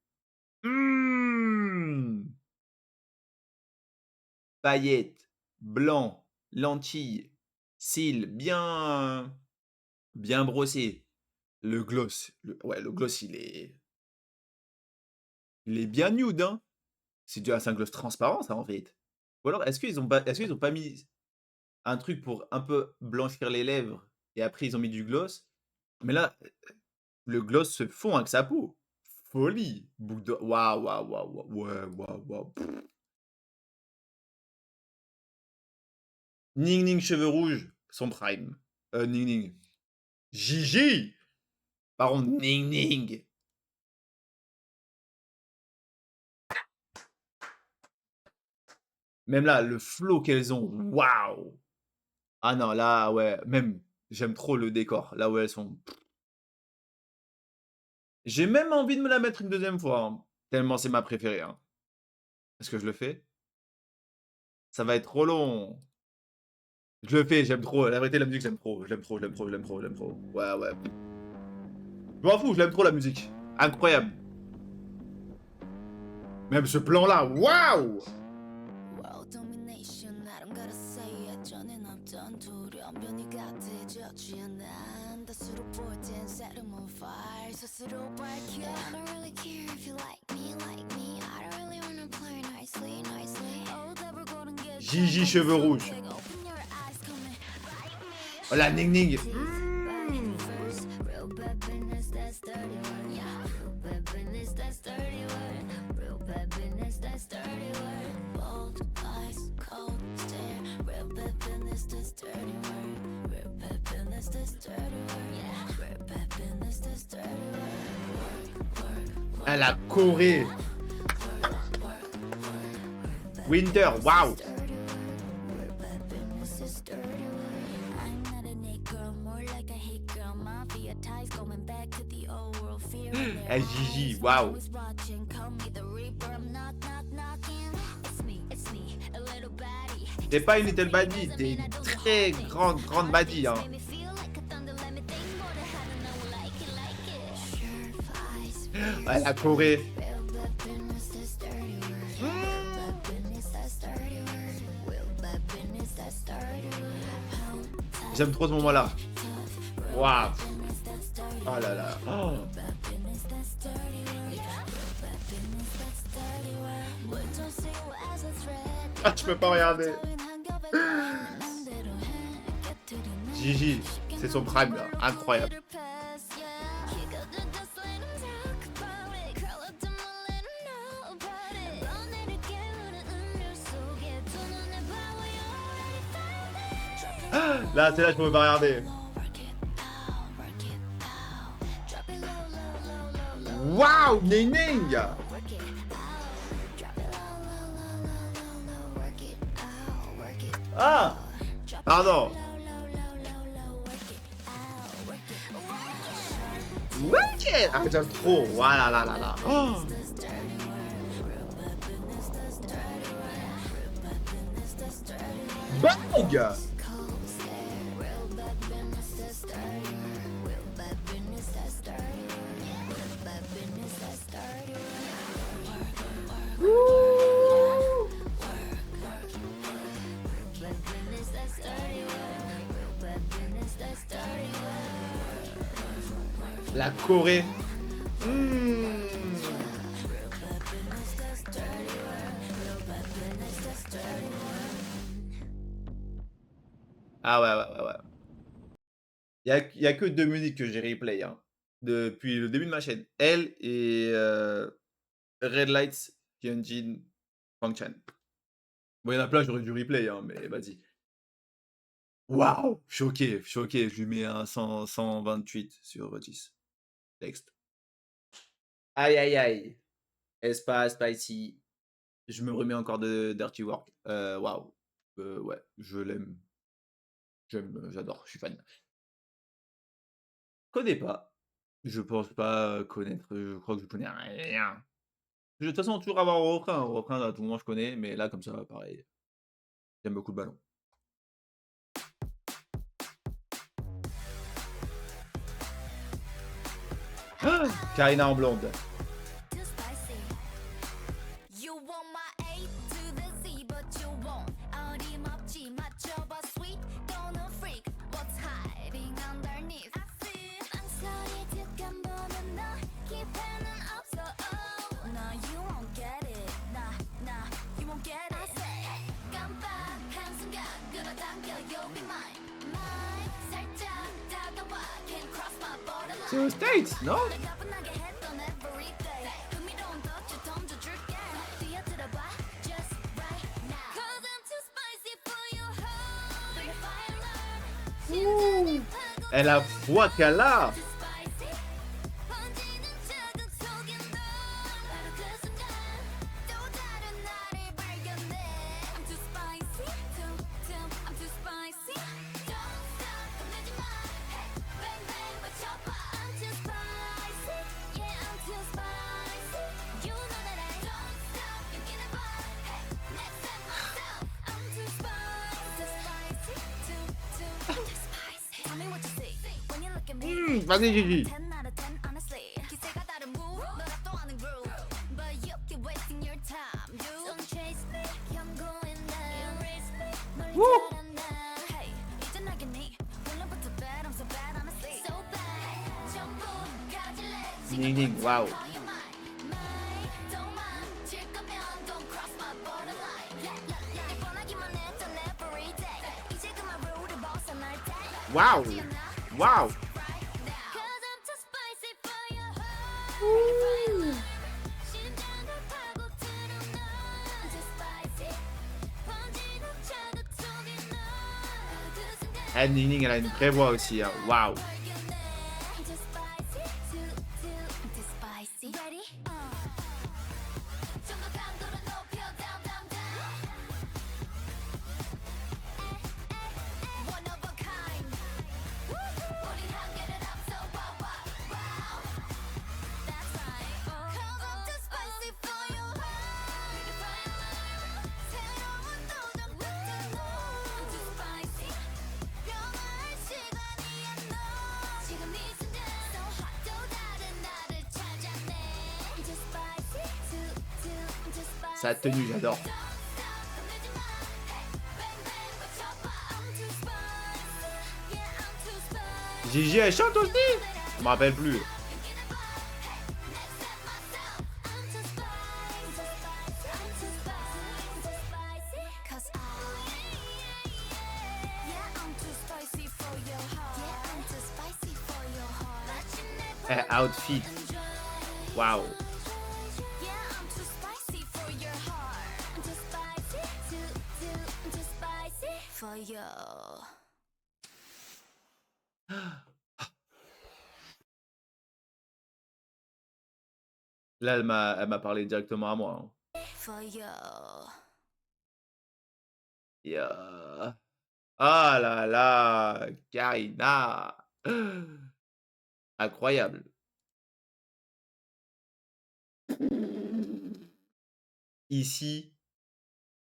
S1: Paillettes, blanc, lentilles, cils bien brossés. Le gloss, le gloss, il est bien nude, hein. C'est un gloss transparent, ça, en fait. Ou alors, est-ce qu'ils ont pas mis un truc pour un peu blanchir les lèvres et après ils ont mis du gloss? Mais là, le gloss se fond avec sa peau. Folie. Boucle de waouh, waouh, waouh, waouh, ouais, waouh, waouh. Ning Ning cheveux rouges, son prime. Ning Ning. Gigi. Par contre, Ning Ning. Même là, le flow qu'elles ont, waouh. Ah non, là, ouais, même, j'aime trop le décor. Là où elles sont. J'ai même envie de me la mettre une deuxième fois, hein, tellement c'est ma préférée. Hein. Est-ce que je le fais? Ça va être trop long. Je le fais, j'aime trop. La vérité, la musique, j'aime trop. Je l'aime trop, je l'aime trop, je l'aime trop, je l'aime trop. Ouais, ouais. Je m'en fous, je l'aime trop la musique. Incroyable. Même ce plan-là, waouh! Gigi cheveux rouges. Oh la Ning Ning. Ah, la Corée. Winter, waouh. Eh, Gigi, waouh. T'es pas une little baddie, t'es une très grande baddie, hein. Ouais, la Corée. J'aime trop ce moment-là. Waouh. Oh là là. Oh. Ah, tu peux pas regarder. Gigi, c'est son prime là. Incroyable. Là, c'est là, je peux pas regarder. Waouh, Ning Ning. Ah, pardon. Wicked. Ah, j'aime trop. Voilà, là, là, là. Oh. Bang. La Corée. Ah ouais, ouais, ouais, ouais. Il y a que 2 musiques que j'ai replay, hein, depuis le début de ma chaîne. Elle et Red Lights, Hyunjin, Kwang Chan. Bon, il y en a plein, j'aurais dû replay, hein, mais vas-y. Waouh! Choqué, choqué, je lui mets un 128 sur 10. Texte. Aïe, aïe, aïe. Espace, spicy. Je me remets encore de Dirty Work. Waouh. Ouais, je l'aime. J'aime, j'adore, je suis fan. Connais pas. Je pense pas connaître, je crois que je connais rien. De toute façon, toujours avoir un refrain à tout moment je connais, mais là comme ça, pareil, j'aime beaucoup le ballon. Ah, Karina en blonde. C'est aux States, non? Ouh, et la voix qu'elle a! Vas-y Gigi. Ning Ning, waouh. Waouh, waouh. Ning Ning, elle a une vraie voix aussi, hein. Waouh. Sa tenue, j'adore. Gigi, elle chante aussi? Je me rappelle plus. Outfit. Waouh. Là, elle m'a parlé directement à moi. Yeah. Ah là là, Karina. Incroyable. Ici,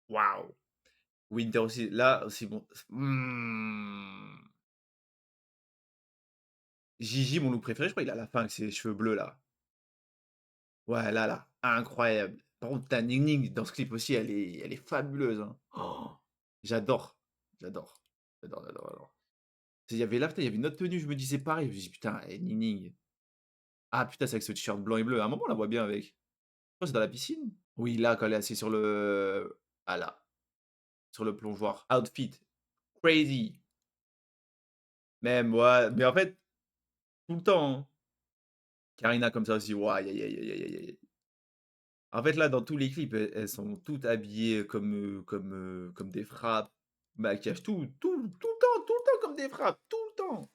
S1: waouh. Winter aussi. Là, c'est bon. Gigi, mon look préféré, je crois, il a la fin avec ses cheveux bleus là. Ouais, là, incroyable. Par contre, ta Ning Ning dans ce clip aussi, elle est fabuleuse. Hein. Oh, j'adore, j'adore, j'adore. Il y avait là, putain, il y avait une autre tenue, je me disais pareil. Je me dis, putain, Ning Ning. Ah putain, c'est avec ce t-shirt blanc et bleu. À un moment, on la voit bien avec. Je crois que c'est dans la piscine. Oui, là, quand elle est assise sur le. Ah là, sur le plongeoir. Outfit. Crazy. Même, ouais. Mais en fait, tout le temps. Hein. Karina comme ça aussi. Ouais, aïe, aïe, aïe, aïe, aïe, aïe. En fait, là, dans tous les clips, elles sont toutes habillées comme des frappes, maquillage, tout le temps comme des frappes, tout le temps.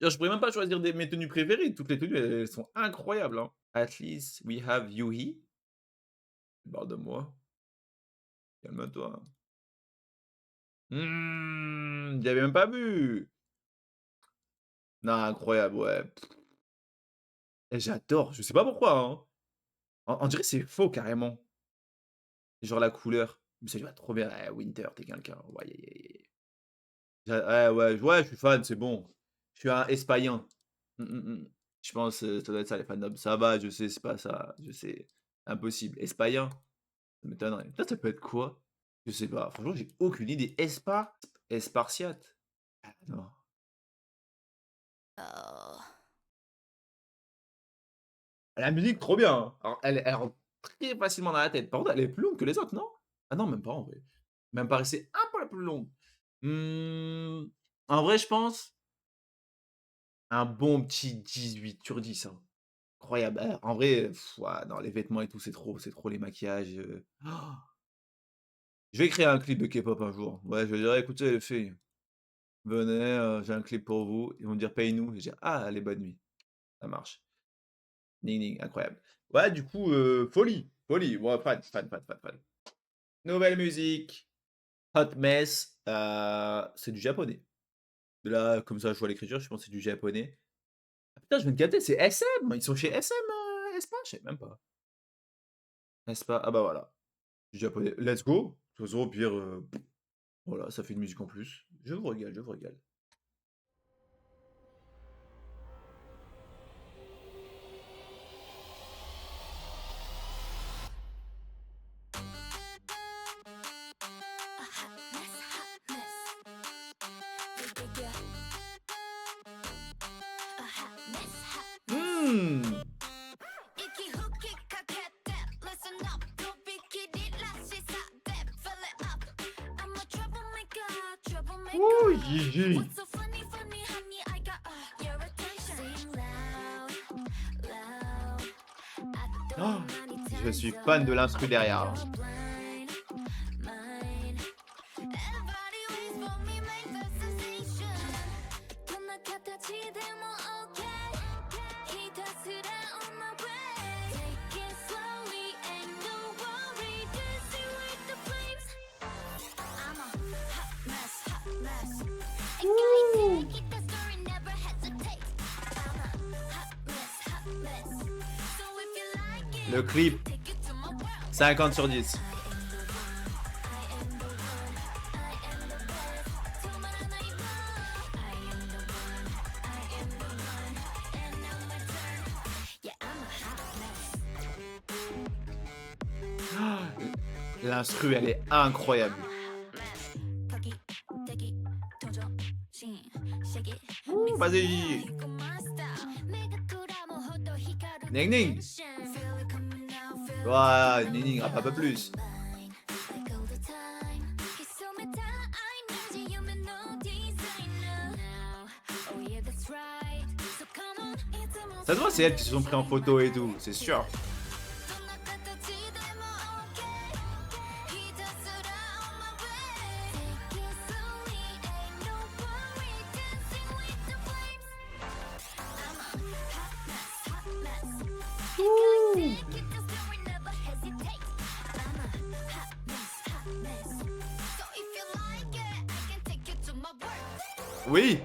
S1: Genre, je pourrais même pas choisir mes tenues préférées. Toutes les tenues, elles sont incroyables. Hein. At least we have Yui. Barre de moi. Calme-toi. J'avais même pas vu. Non, incroyable, ouais. Et j'adore, je sais pas pourquoi. Hein. On dirait que c'est faux carrément. Genre la couleur. Mais ça lui va trop bien. Eh, Winter, t'es quelqu'un. Ouais, yeah, yeah, yeah. Ouais, je suis fan, c'est bon. Je suis un Espagnol. Je pense, ça doit être ça les fandoms. Ça va, je sais, c'est pas ça, je sais. Impossible. Espagnol? Ça m'étonnerait. Putain, ça peut être quoi? Je sais pas. Franchement, j'ai aucune idée. Espartiate? Ah non. La musique, trop bien, hein. Alors, elle rentre très facilement dans la tête. Par contre, elle est plus longue que les autres, non? Ah non, même pas en vrai. Elle me paraissait un peu plus longue. En vrai, je pense un bon petit 18/10, hein. Incroyable. En vrai, ouah, non, les vêtements et tout, c'est trop les maquillages. Je vais créer un clip de K-pop un jour. Ouais, je vais dire: «Écoutez les filles, venez, j'ai un clip pour vous». Ils vont me dire: «Paye-nous». Je vais dire: «Ah, allez, bonne nuit». Ça marche. Ning ning, incroyable. Ouais, du coup, folie, folie. Ouais, fan. Nouvelle musique, Hot Mess, c'est du japonais. Là, comme ça, je vois l'écriture, je pense que c'est du japonais. Ah putain, je viens de capter, c'est SM! Ils sont chez SM, aespa? Je savais même pas. aespa, ah bah voilà, du japonais. Let's go! De toute façon, au pire, voilà, ça fait une musique en plus. Je vous régale, je vous régale. Mmh! Ouh, Gigi! Oh, je suis fan de l'instru derrière, là. Le clip, 50/10. L'instru, elle est incroyable. Ouh, vas-y. Ning Ning. Ouah, Ning Ning, rappe un peu plus. Ça se voit, c'est elles qui se sont pris en photo et tout, c'est sûr. Ouh. Oui.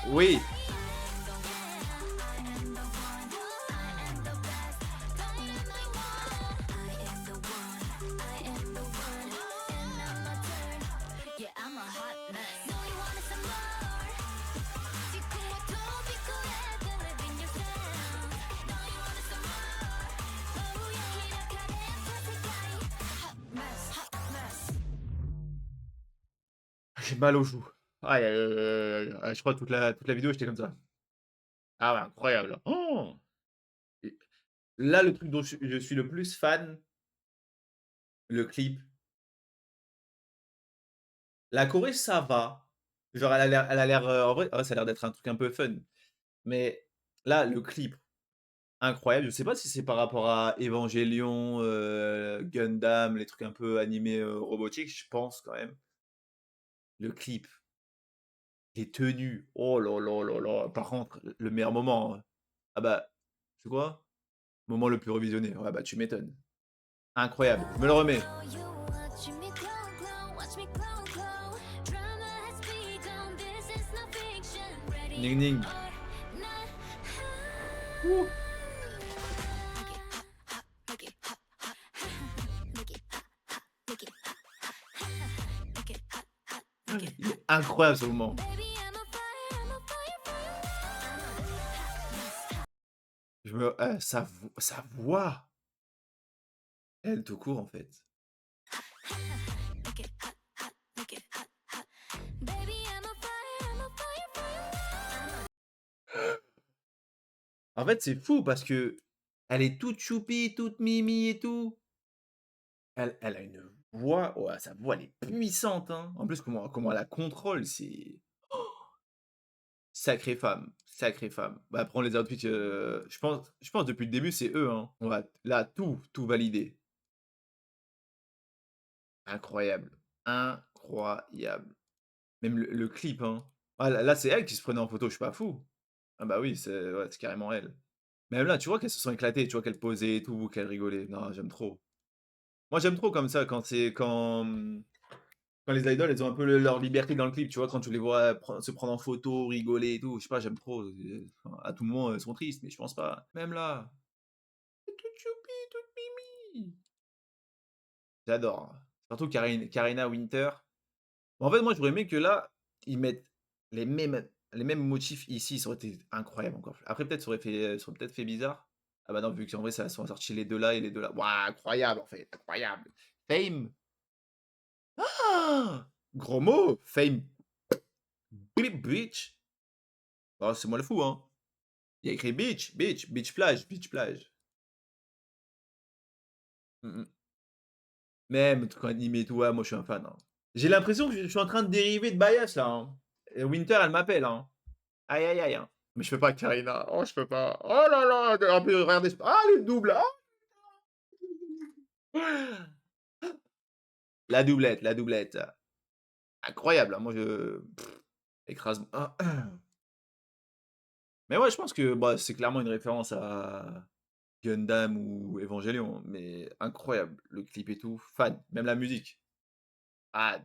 S1: Oui. J'ai mal aux joues. Aïe, aïe, aïe, aïe, aïe, aïe. Je crois toute la vidéo, j'étais comme ça. Ah ouais, incroyable. Oh! Et là, le truc dont je suis le plus fan, le clip. La Corée, ça va. Genre, elle a l'air, en vrai, ça a l'air d'être un truc un peu fun. Mais là, le clip, incroyable. Je sais pas si c'est par rapport à Evangelion, Gundam, les trucs un peu animés, robotiques, je pense quand même. Le clip, les tenues, oh là là là là. Par contre, le meilleur moment, ah bah, c'est quoi? Moment le plus revisionné. Ouais, bah, tu m'étonnes. Incroyable. Je me le remets. Ning Ning. Ouh. Il est incroyable ce moment. Sa voix, elle tout court en fait. En fait, c'est fou parce que elle est toute choupie, toute mimi et tout. Elle a une voix, ouais, sa voix, elle est puissante, hein. En plus, comment elle la contrôle, c'est sacrée femme, sacrée femme. Bah, après, on les outfits, je pense depuis le début, c'est eux, hein. On va là, tout valider. Incroyable, incroyable. Même le clip, hein. Ah là, c'est elle qui se prenait en photo, je suis pas fou. Ah bah oui, c'est carrément elle. Même là, tu vois qu'elles se sont éclatées, tu vois qu'elles posaient et tout, qu'elles rigolaient. Non, j'aime trop. Moi, j'aime trop comme ça quand les idoles, elles ont un peu leur liberté dans le clip, tu vois, quand tu les vois se prendre en photo, rigoler et tout, je sais pas, j'aime trop. Enfin, à tout moment, elles sont tristes, mais je pense pas. Même là, toute choupie, toute mimi. J'adore. Surtout Karina Winter. En fait, moi, j'aurais aimé que là, ils mettent les mêmes motifs ici, ça aurait été incroyable encore. Après, peut-être, ça aurait peut-être fait bizarre. Ah bah non, vu qu'en vrai, ça sont sortis les deux là et les deux là. Waouh, incroyable, en fait, incroyable. Fame. Ah, gros mot, Fame. Bitch. Oh, c'est moi le fou, hein. Il y a écrit beach, beach, beach plage, beach plage. Mm. Même, truc animé et tout, ouais, moi je suis un fan, hein. J'ai l'impression que je suis en train de dériver de Bias là, hein. Et Winter, elle m'appelle, hein. Aïe, aïe, aïe, hein. Mais je peux pas, Karina. Oh, je peux pas. Oh là là, un peu, regardez. Ah, le double. Ah. La doublette, la doublette. Incroyable, hein. Moi, écrase. Ah. Mais ouais, je pense que, bah, c'est clairement une référence à Gundam ou Evangelion, mais incroyable, le clip et tout, fan, même la musique. Ah,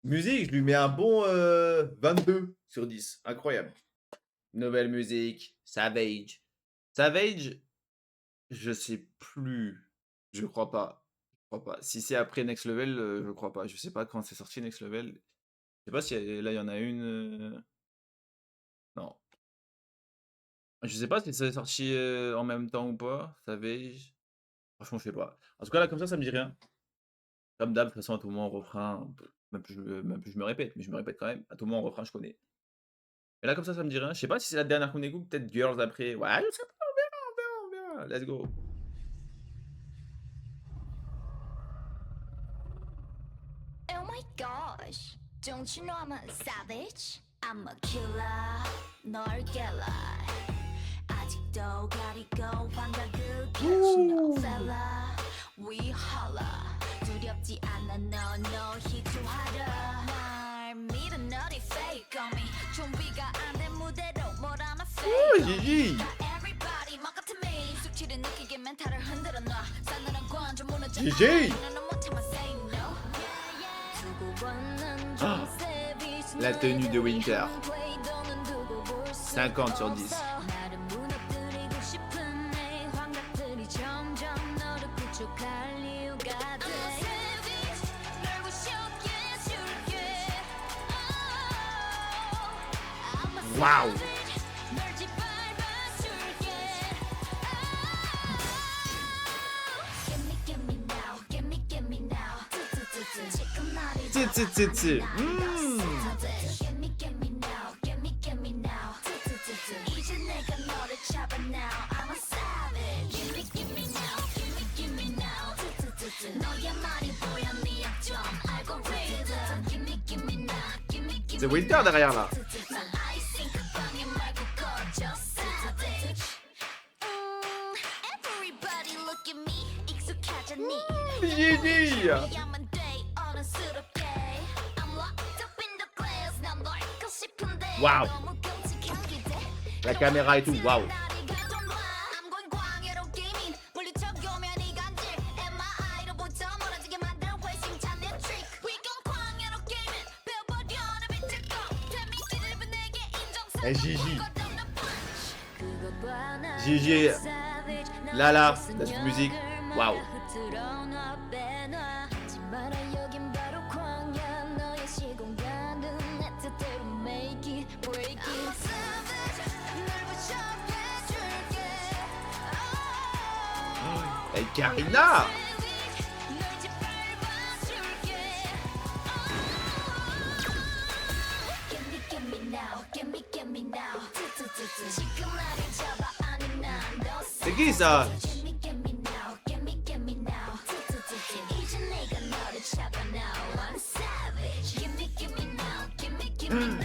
S1: musique, je lui mets un bon, 22 sur 10, incroyable. Nouvelle musique, Savage. Savage, je sais plus, je crois pas, je crois pas. Si c'est après Next Level, je crois pas. Je sais pas quand c'est sorti Next Level. Je sais pas si là, il y en a une, non. Je sais pas si c'est sorti, en même temps ou pas, Savage. Franchement, je sais pas. En tout cas, là, comme ça me dit rien. Comme d'hab, de toute façon, à tout moment, refrain, même plus je me répète, mais je me répète quand même. À tout moment, refrain, je connais. Et là, comme ça me dit rien. Je sais pas si c'est la dernière qu'on écoute, peut-être Girls après. Ouais, je sais pas, on verra, on verra. Let's go.
S2: Oh my gosh, don't you know I'm a savage? I'm a killer, 널 깨라. 아직도 가리고 환각을 catch no fella. We holla, 두렵지 않아 너 no hit to harder. 날 믿어 너리 fake on me. 준비가 안 된 무대로 뭘 하나 fake on me.
S1: GG.
S2: Everybody 막 같은 me. 숙취를 느끼게 멘탈을 흔들어 놔. 싸늘한 관점 무너져.
S1: GG.
S2: 나는 못하면 say no.
S1: La tenue de Winter. 50 sur 10. Waouh. Tsi. C'est Winter derrière là. GG. Waouh. La caméra et tout, waouh. Et GG. GG. Lala, la musique, waouh. Et Karina. C'est qui ça?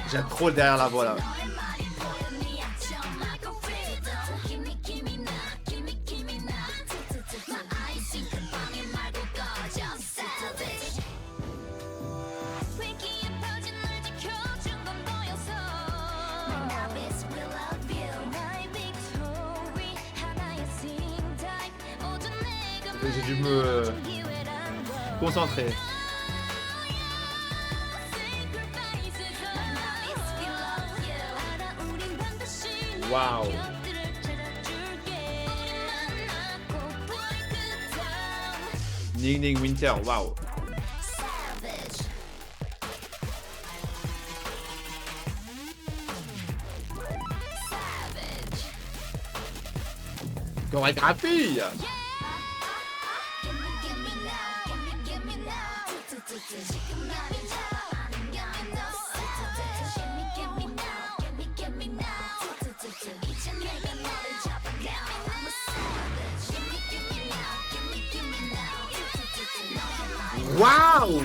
S1: J'aime trop le derrière la voix là. J'ai dû me concentrer. Waouh. Ning Ning Winter, waouh. Chorégraphie. Waouh.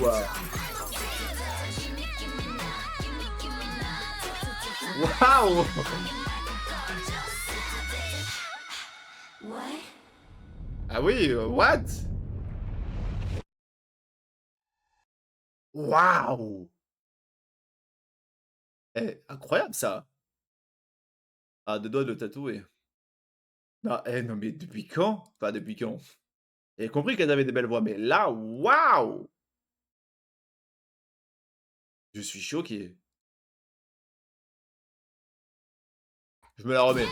S1: Waouh. Ah oui, what? Waouh. Eh, incroyable ça. à 2 doigts de le tatouer. Non, non mais depuis quand? Enfin depuis quand? J'ai compris qu'elles avaient des belles voix, mais là, waouh! Je suis choqué. Je me la remets.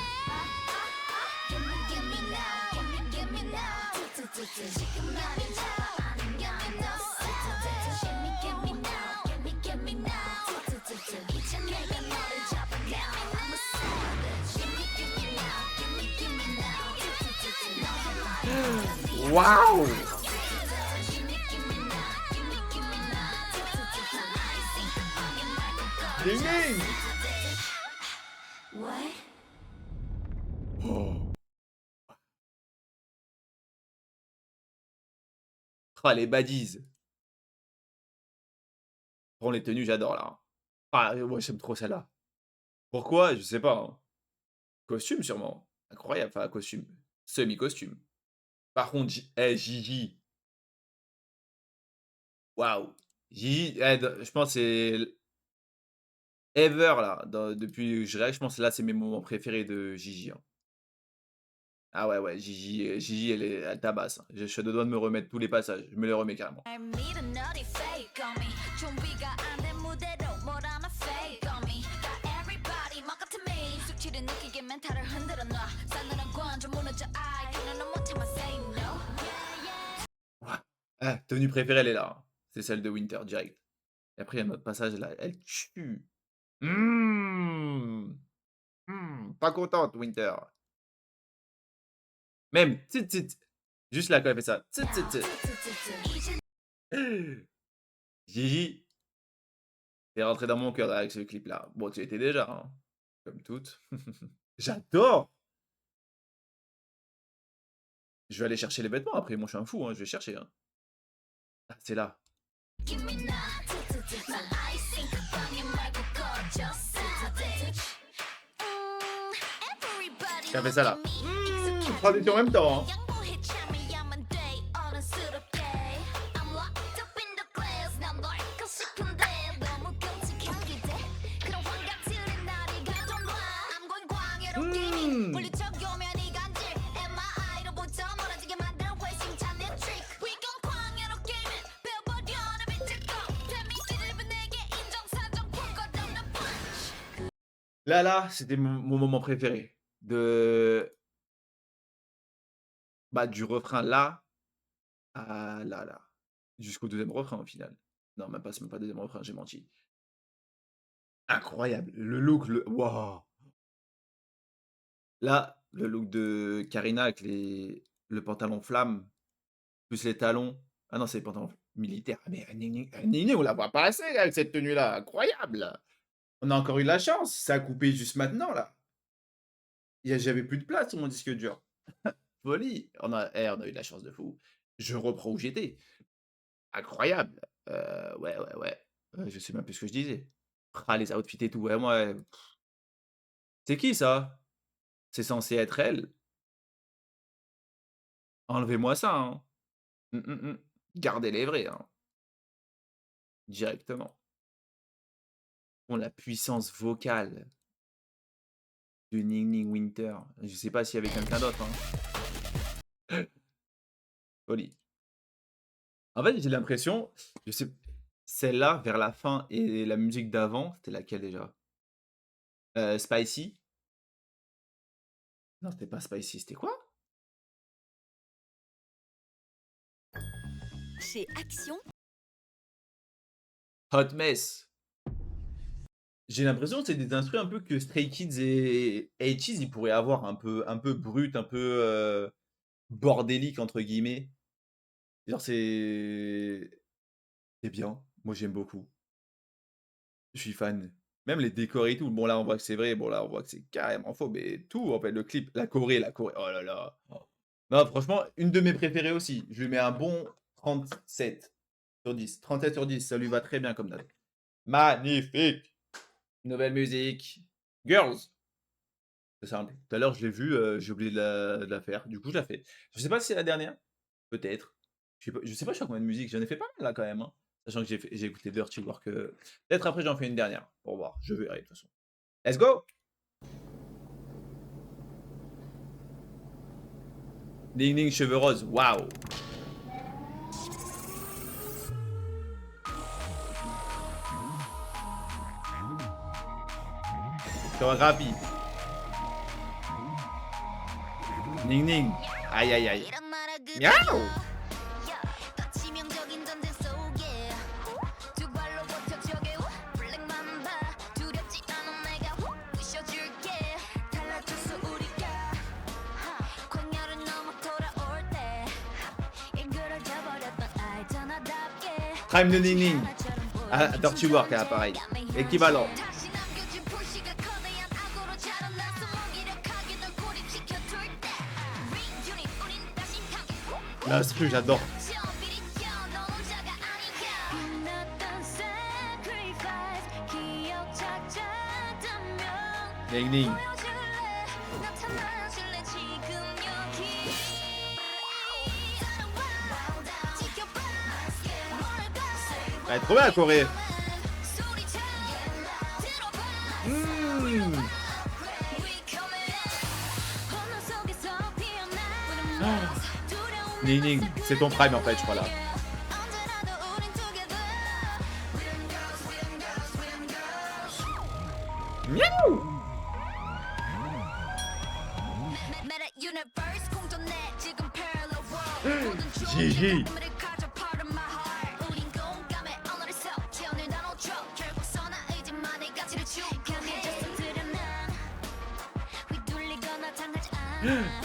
S1: Waouh! Ding ding! Oh! Ah les baddies. Bon les tenues, j'adore là, hein. Ah ouais, j'aime trop celle-là. Pourquoi? Je sais pas, hein. Costume sûrement. Incroyable, enfin costume, semi-costume. Par contre, Gigi, waouh! Gigi, je pense c'est ever là, depuis je Shrek, je pense là, c'est mes moments préférés de Gigi, hein. Ah ouais, ouais, Gigi, Gigi elle tabasse, hein. Je suis à 2 doigts de me remettre tous les passages, je me les remets carrément. Ouah. Ah, tenue préférée, elle est là, hein. C'est celle de Winter direct. Et après il y a un autre passage là, elle tue. Mmh. Pas contente Winter. Même tsit tsit. Juste là quand elle fait ça. Tsit tsit tsit. Gigi, tu rentré dans mon cœur avec ce clip-là. Bon, tu y étais déjà, hein, comme toutes. J'adore! Je vais aller chercher les vêtements après, moi je suis un fou, hein, je vais chercher, hein. Ah, c'est là. Qui a fait ça là. Traduction en même temps, hein. Là, c'était mon moment préféré de bah, du refrain là à là. Jusqu'au deuxième refrain au final. Non, même pas, c'est même pas deuxième refrain, j'ai menti. Incroyable, le look, le waouh! Là, le look de Karina avec le pantalon flamme, plus les talons. Ah non, c'est les pantalons militaires. Ah mais Nini, on la voit pas assez avec cette tenue-là, incroyable! On a encore eu de la chance, ça a coupé juste maintenant là. J'avais plus de place sur mon disque dur. Folie! On a eu de la chance de fou. Je reprends où j'étais. Incroyable! Ouais, ouais, ouais. Je sais même plus ce que je disais. Ah les outfits et tout, ouais, moi, c'est qui ça? C'est censé être elle? Enlevez-moi ça, hein. Gardez les vrais, hein, directement. Bon, la puissance vocale de Ning Ning Winter, je sais pas s'il y avait quelqu'un d'autre, hein. Folie. En fait, j'ai l'impression, je sais celle-là vers la fin et la musique d'avant, c'était laquelle déjà? Spicy? Non, c'était pas Spicy, c'était quoi?
S2: Chez Action,
S1: Hot Mess. J'ai l'impression que c'est des instrus un peu que Stray Kids et ATEEZ, ils pourraient avoir un peu brut, un peu, «bordélique» entre guillemets. Genre c'est bien. Moi, j'aime beaucoup. Je suis fan. Même les décors et tout. Bon, là, on voit que c'est vrai. Bon, là, on voit que c'est carrément faux. Mais tout, en fait, le clip, la Corée. Oh là là. Oh. Non, franchement, une de mes préférées aussi. Je lui mets un bon 37 sur 10. 37 sur 10. Ça lui va très bien comme note. Magnifique. Nouvelle musique. Girls. C'est simple. Tout à l'heure, je l'ai vu. J'ai oublié de la faire. Du coup, je la fais. Je sais pas si c'est la dernière. Peut-être. Je sais pas, je suis à combien de musique. J'en ai fait pas mal là quand même, hein. Sachant que j'ai écouté Dirty Work. Peut-être après j'en fais une dernière. Pour voir. Je verrai de toute façon. Let's go! Ning Ning, cheveux roses. Waouh. Chorégraphie. Ning Ning. Aïe aïe aïe. Miaou. Prime de Ning Ning. Ah, Dirty Work, là, pareil. Équivalent. L'instru, j'adore. Ning Ning. Elle est trop bien la Corée. Ning Ning, c'est ton prime en fait, je crois là. Miaou. Gigi.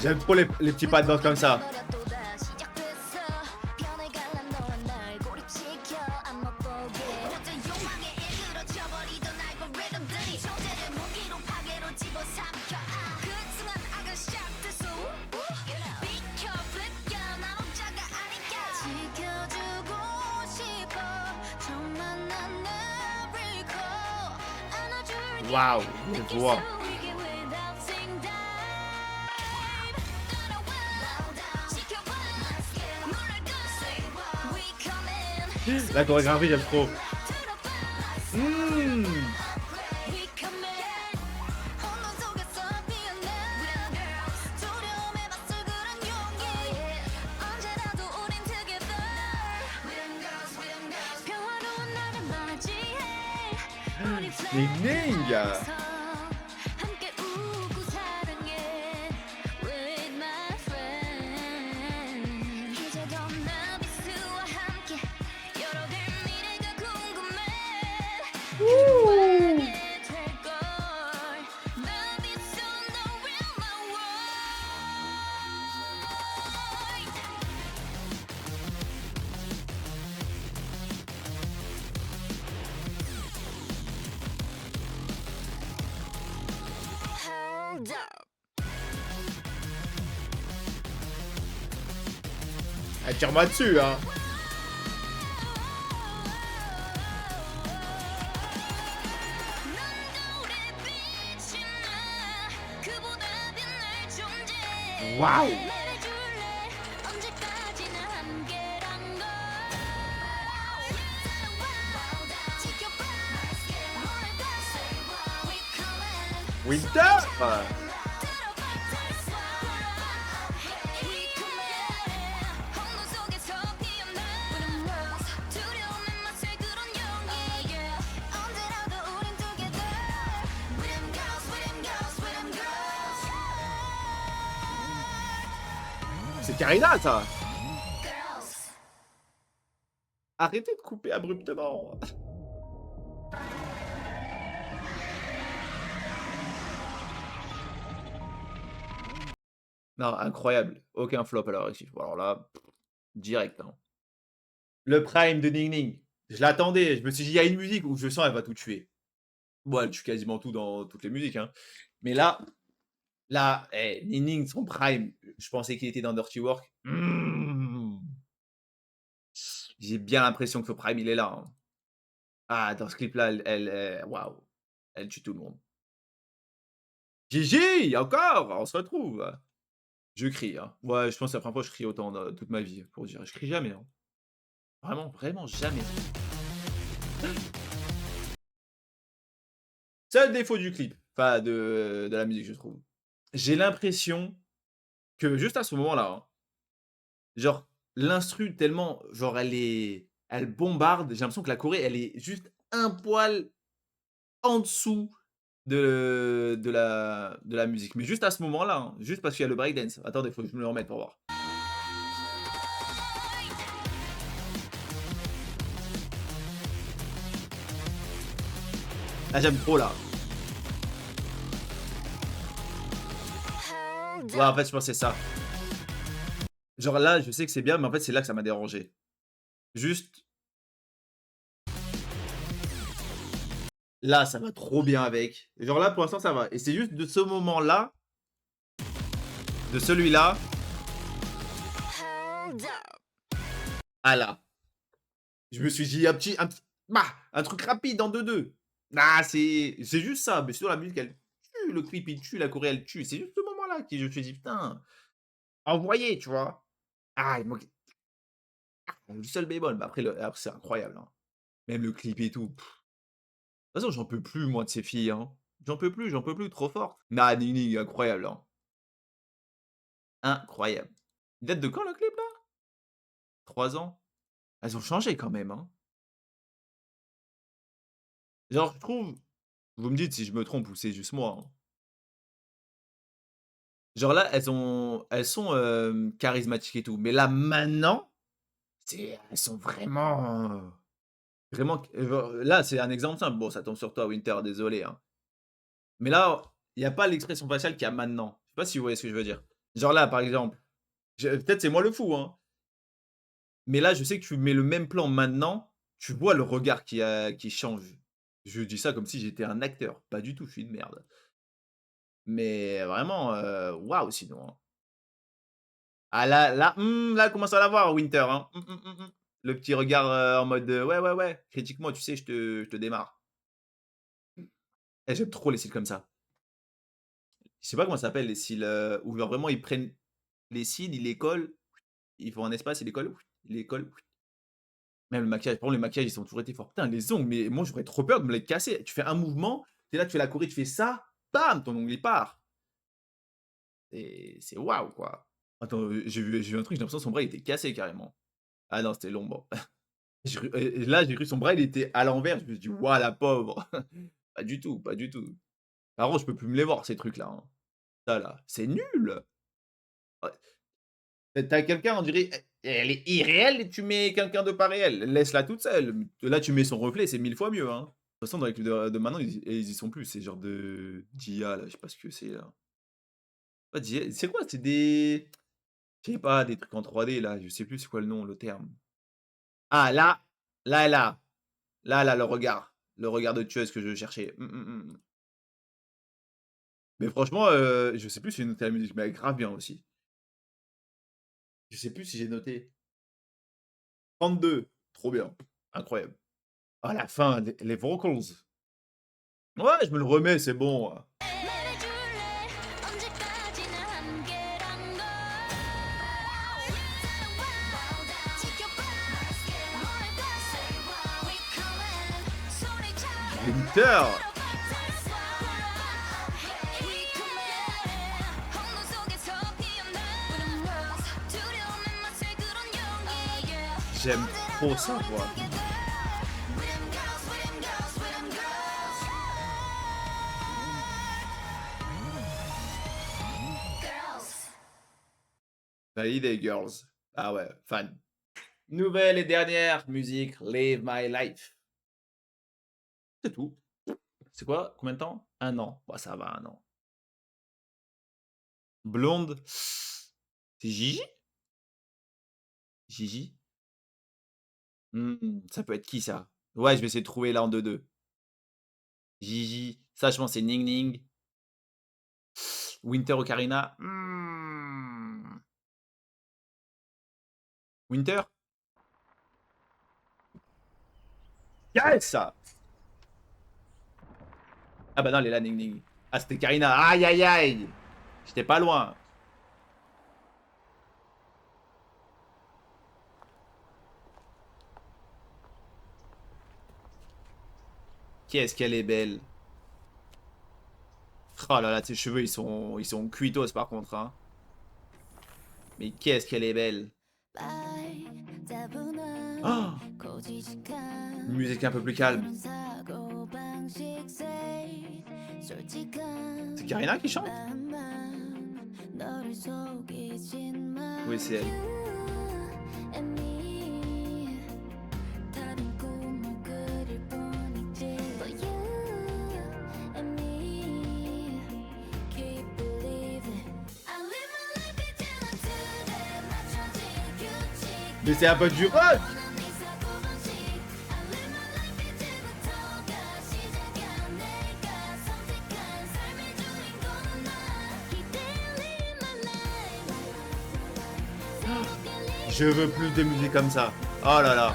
S1: J'aime trop les petits pas de danse comme ça. Waouh, les voix. La chorégraphie, j'aime trop. Ning Ning. Ah, tire-moi dessus, hein. Waouh. Winter. C'est Karina, ça. Arrêtez de couper abruptement. Non, incroyable. Aucun flop à l'heure ici. Bon, alors là, direct. Hein. Le prime de Ning Ning. Je l'attendais. Je me suis dit, il y a une musique où je sens elle va tout tuer. Bon, elle tue quasiment tout dans toutes les musiques. Hein. Mais là, Ning Ning, son prime, je pensais qu'il était dans Dirty Work. J'ai bien l'impression que son prime, il est là. Hein. Ah, dans ce clip-là, waouh. Elle tue tout le monde. Gigi, encore, on se retrouve. Je crie, hein. Ouais, je pense que c'est la première fois que je crie autant dans toute ma vie, pour dire. Je crie jamais, hein. Vraiment, vraiment jamais. C'est le défaut du clip, enfin de la musique, je trouve. J'ai l'impression que juste à ce moment-là, hein, Genre, l'instru tellement, genre, elle bombarde. J'ai l'impression que la choré, elle est juste un poil en dessous de la musique. Mais juste à ce moment-là, hein, juste parce qu'il y a le breakdance. Attendez, faut que je me le remette pour voir. Là, j'aime trop, là. Ouais, en fait, je pensais ça. Genre là, je sais que c'est bien, mais en fait, c'est là que ça m'a dérangé. Juste, là, ça va trop bien avec. Genre là, pour l'instant, ça va. Et c'est juste de ce moment-là, de celui-là, à là. Je me suis dit un truc rapide en 2-2. Ah, c'est juste ça. Mais sinon, la musique, elle tue, le clip, il tue, la choré, elle tue. C'est juste ce moment-là que je me suis dit: «Putain, envoyé», tu vois? Ah, il manque le seul bémol, mais après c'est incroyable, hein. Même le clip et tout. De toute façon, j'en peux plus moi de ces filles, hein. J'en peux plus, trop fortes. Nah, Ning incroyable, hein. Incroyable. Il date de quand le clip là? 3 ans? Elles ont changé quand même, hein. Genre je trouve, vous me dites si je me trompe ou c'est juste moi, hein. Genre là, elles sont, charismatiques et tout, mais là maintenant, elles sont vraiment genre là, c'est un exemple simple. Bon, ça tombe sur toi Winter, désolé, hein. Mais là, il y a pas l'expression faciale qu'il y a maintenant. Je sais pas si vous voyez ce que je veux dire? Genre là, par exemple, peut-être c'est moi le fou, hein, mais là, je sais que tu mets le même plan maintenant, tu vois le regard qui change. Je dis ça comme si j'étais un acteur. Pas du tout, je suis une merde. Mais vraiment, waouh sinon, hein. Ah là, elle commence à l'avoir Winter, hein. Le petit regard, en mode, «Ouais, ouais, ouais, critique-moi, tu sais, je te démarre». Et j'aime trop les styles comme ça. Je sais pas comment ça s'appelle les styles, où genre vraiment ils prennent les cils, ils les collent, ils font un espace, ils les collent. Même le maquillage, par contre les maquillages, ils ont toujours été forts. Putain les ongles, mais moi j'aurais trop peur de me les casser. Tu fais un mouvement, tu es là, tu fais la choré, tu fais ça, bam, ton ongle il part. C'est waouh quoi. Attends, j'ai vu un truc, j'ai l'impression que son bras il était cassé carrément. Ah non, c'était l'ombre. Et là, j'ai cru son bras, il était à l'envers. Je me suis dit: «Waouh, la pauvre!» Pas du tout, pas du tout. Par contre, je peux plus me les voir ces trucs-là, hein. Ça là, c'est nul! Ouais, tu quelqu'un, on dirait, elle est irréelle et tu mets quelqu'un de pas réel. Laisse-la toute seule. Là, tu mets son reflet, c'est 1000 fois mieux, hein. De toute façon, dans les clips de maintenant, ils y sont plus, ces genres de d'IA là, je sais pas ce que c'est là. Pas d'IA, c'est quoi? C'est des, je sais pas, des trucs en 3D là, je sais plus c'est quoi le nom, le terme. Ah là, là, là. Là, le regard de tueuse que je cherchais. Mais franchement, je sais plus si j'ai noté la musique, mais elle est grave bien aussi. Je sais plus si j'ai noté. 32, trop bien, incroyable. Ah la fin, les vocals. Ouais, je me le remets, c'est bon. Winter! J'aime trop sa voix. Validé, girls. Ah ouais, fan. Nouvelle et dernière musique, Live My Life. C'est tout. C'est quoi? Combien de temps? 1 an. Bah ça va, 1 an. Blonde. C'est Gigi? Gigi? Ça peut être qui ça? Ouais, je vais essayer de trouver là en 2-2. Gigi, ça je pense c'est Ning Ning. Winter Ocarina. Winter? Yes! Ah bah non, elle est là, Ning Ning. Ah, c'était Karina. Aïe aïe aïe! J'étais pas loin. Qu'est-ce qu'elle est belle. Oh là là, tes cheveux, ils sont cuitos par contre, hein. Mais qu'est-ce qu'elle est belle. Oh! Une musique un peu plus calme. C'est Karina qui chante? Oui, c'est elle. Mais c'est un peu du rock! Je veux plus de musique comme ça. Oh là là.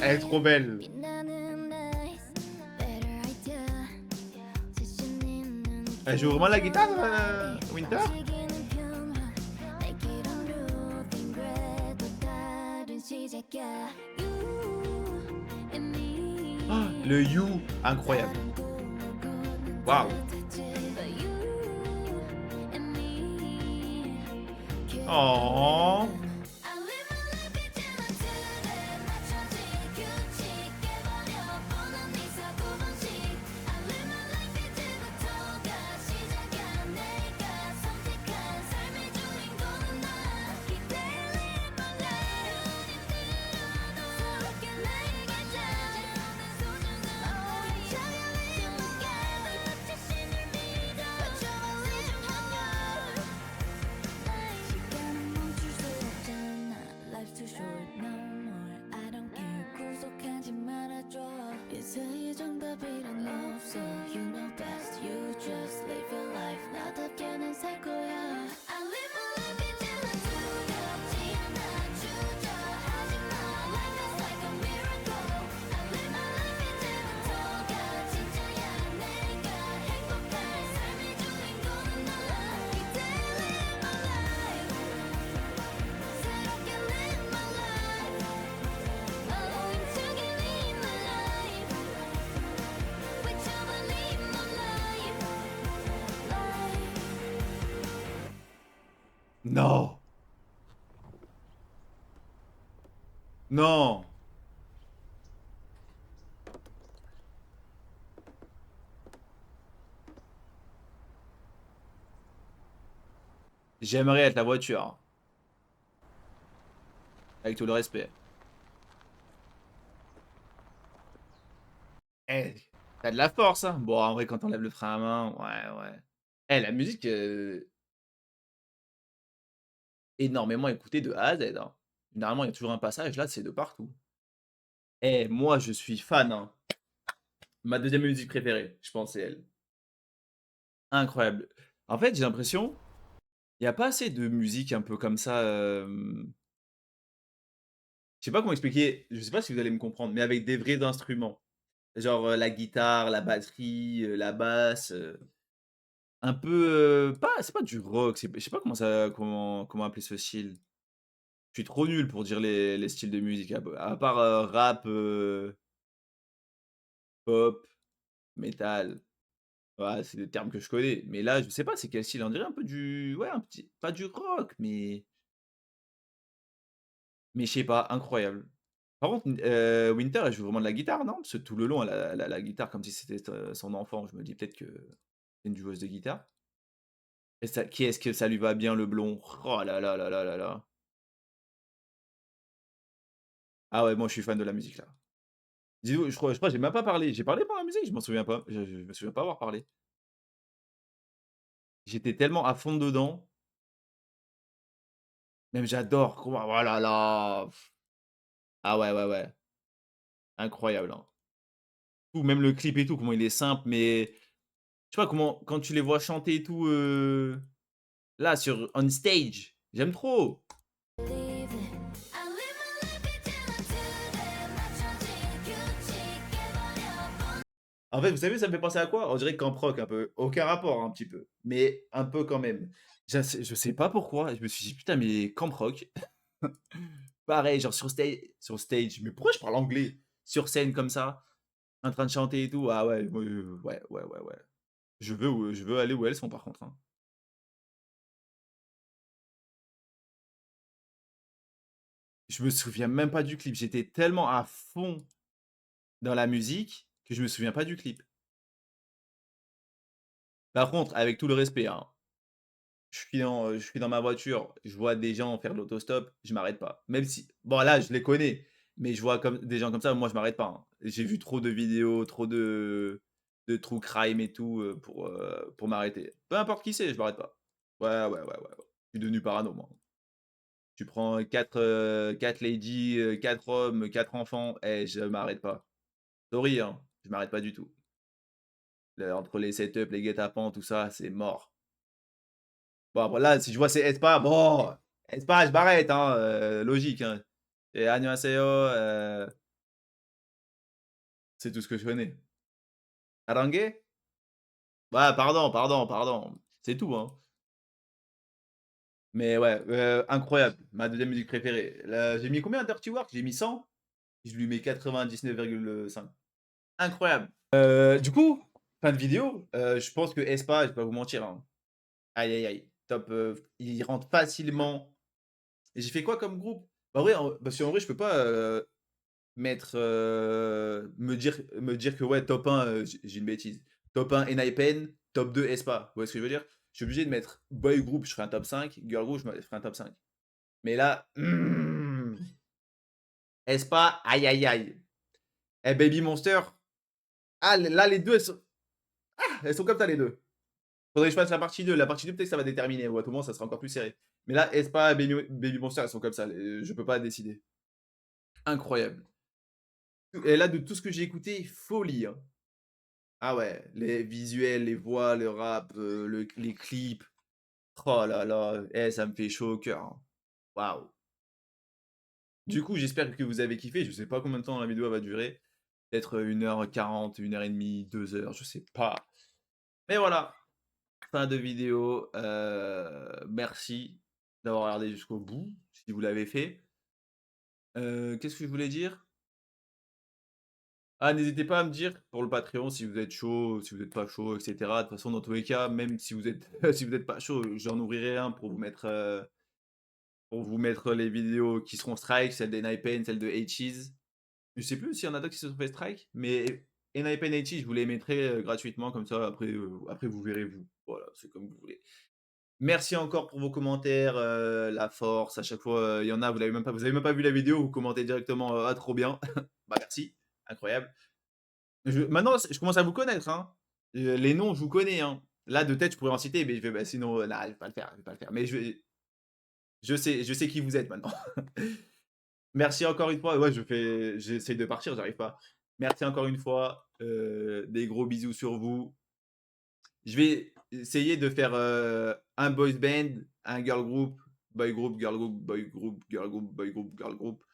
S1: Elle est trop belle. Elle joue vraiment la guitare, Winter? Oh, le You, incroyable. Waouh. Oh. Non. Non. J'aimerais être la voiture. Avec tout le respect. Eh, t'as de la force, hein. Bon, en vrai, quand on lève le frein à main, ouais, ouais. Eh, la musique, énormément écoutée de A à Z, hein. Généralement, il y a toujours un passage, là, c'est de partout. Eh, moi, je suis fan, hein. Ma deuxième musique préférée, je pense, c'est elle. Incroyable. En fait, j'ai l'impression, il y a pas assez de musique un peu comme ça, je sais pas comment expliquer, je sais pas si vous allez me comprendre, mais avec des vrais instruments. Genre, la guitare, la batterie, la basse, un peu, pas c'est pas du rock, je sais pas comment appeler ce style. Je suis trop nul pour dire les styles de musique, à part, rap, pop, métal. Ouais, c'est des termes que je connais, mais là, je sais pas c'est quel style, on dirait un peu du ouais, un petit pas du rock, mais je sais pas, incroyable. Par contre, Winter, elle joue vraiment de la guitare, non? Parce que tout le long, elle a la guitare comme si c'était, son enfant. Je me dis peut-être que c'est une joueuse de guitare. Et ça qui est-ce que ça lui va bien le blond? Oh là là là là là là. Ah ouais, moi je suis fan de la musique là. Dis-vous, je crois que j'ai même pas parlé. J'ai parlé pendant la musique? Je m'en souviens pas. Je me souviens pas avoir parlé. J'étais tellement à fond dedans. Même j'adore, comment oh là là! Ah ouais, ouais, ouais, incroyable, hein. Tout, même le clip et tout, comment il est simple, mais je sais pas comment quand tu les vois chanter et tout, là sur on stage, j'aime trop. En fait, vous savez, ça me fait penser à quoi? On dirait Camp Rock un peu. Aucun rapport, un petit peu, mais un peu quand même. Je sais pas pourquoi, je me suis dit: «Putain, mais Camp Rock», pareil, genre sur stage, mais pourquoi je parle anglais? Sur scène comme ça. En train de chanter et tout. Ah ouais, ouais, ouais, ouais, ouais. Je veux aller où elles sont par contre, hein. Je me souviens même pas du clip. J'étais tellement à fond dans la musique que je me souviens pas du clip. Par contre, avec tout le respect, hein, je suis dans ma voiture, je vois des gens faire de l'autostop, je m'arrête pas. Même si bon là, je les connais, mais je vois comme des gens comme ça, moi je m'arrête pas, hein. J'ai vu trop de vidéos, trop de true crime et tout, pour m'arrêter. Peu importe qui c'est, je m'arrête pas. Ouais, ouais, ouais, ouais, ouais. Je suis devenu parano, moi. Tu prends 4 ladies, 4 hommes, 4 enfants, eh, je m'arrête pas. Sorry, hein, je m'arrête pas du tout. Entre les setups, les guet-apens, tout ça, c'est mort. Bon, après là, si je vois c'est Aespa, bon, Aespa, je m'arrête, hein, logique, hein. Et annyeonghaseyo, c'est tout ce que je connais. Harangue? Ouais, pardon, pardon, pardon. C'est tout, hein. Mais ouais, incroyable, ma deuxième musique préférée. Là, j'ai mis combien à Dirty Work? J'ai mis 100. Je lui mets 99,5. Incroyable. Du coup, fin de vidéo, je pense que Aespa, je vais pas vous mentir, hein. Aïe, aïe, aïe, top, il rentre facilement. Et j'ai fait quoi comme groupe? Bah, en vrai, parce qu'en vrai, je peux pas, mettre, me dire que ouais, top 1, j'ai une bêtise. Top 1 Enhypen, top 2 aespa. Vous voyez ce que je veux dire? Je suis obligé de mettre boy group, je ferai un top 5, girl group, je ferai un top 5. Mais là, aespa, aïe, aïe, aïe. Eh, Baby Monster, ah, là, les 2 elles sont comme ça, les 2. Faudrait que je fasse la partie 2. La partie 2, peut-être que ça va déterminer. Ouais, à tout moment, ça sera encore plus serré. Mais là, aespa, Baby Monster, elles sont comme ça. Je peux pas décider. Incroyable. Et là, de tout ce que j'ai écouté, folie, hein. Ah ouais, les visuels, les voix, le rap, les clips. Oh là là, eh, ça me fait chaud au cœur, hein. Waouh. Du coup, j'espère que vous avez kiffé. Je sais pas combien de temps la vidéo va durer. Peut-être 1h40, 1h30, 2 heures, je sais pas. Mais voilà, fin de vidéo. Merci d'avoir regardé jusqu'au bout, si vous l'avez fait. Qu'est-ce que je voulais dire? Ah, n'hésitez pas à me dire pour le Patreon si vous êtes chaud, si vous êtes pas chaud, et cetera. De toute façon, dans tous les cas, même si vous êtes si vous êtes pas chaud, j'en ouvrirai un pour vous mettre les vidéos qui seront strike, celle des Naipen, celle de H's. Je sais plus s'il y en a d'autres qui se sont fait strike, mais Naipen H, je vous les mettrai, gratuitement comme ça après vous verrez vous. Voilà, c'est comme vous voulez. Merci encore pour vos commentaires, la force, à chaque fois, il y en a, vous avez même pas vu la vidéo, vous commentez directement, «Ah trop bien». Bah merci, incroyable. Maintenant, je commence à vous connaître, hein. Les noms, je vous connais, hein. Là, de tête, je pourrais en citer, mais je vais, bah, sinon, non, je vais pas le faire, je vais pas le faire. Mais je sais qui vous êtes maintenant. Merci encore une fois. Ouais, j'essaie de partir, j'arrive pas. Merci encore une fois. Des gros bisous sur vous. Je vais essayer de faire un boys band, un girl group, girl group, boy group, girl group, boy group, girl group.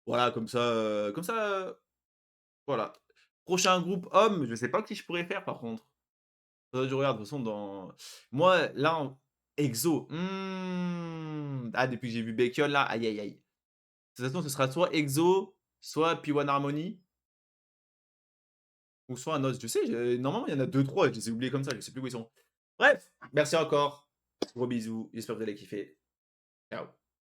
S1: Voilà, comme ça, voilà. Prochain groupe homme, je sais pas qui je pourrais faire par contre. Faudrait que je regarde, de toute façon, dans. Moi, là, EXO. Ah, depuis que j'ai vu Baekhyun, là, aïe, aïe, aïe. De toute façon, ce sera soit EXO, soit P1 Harmony, ou soit un autre. Je sais, normalement, il y en a deux trois, je les ai oubliés comme ça, je sais plus où ils sont. Bref, merci encore. Gros bisous, j'espère que vous allez kiffer. Ciao.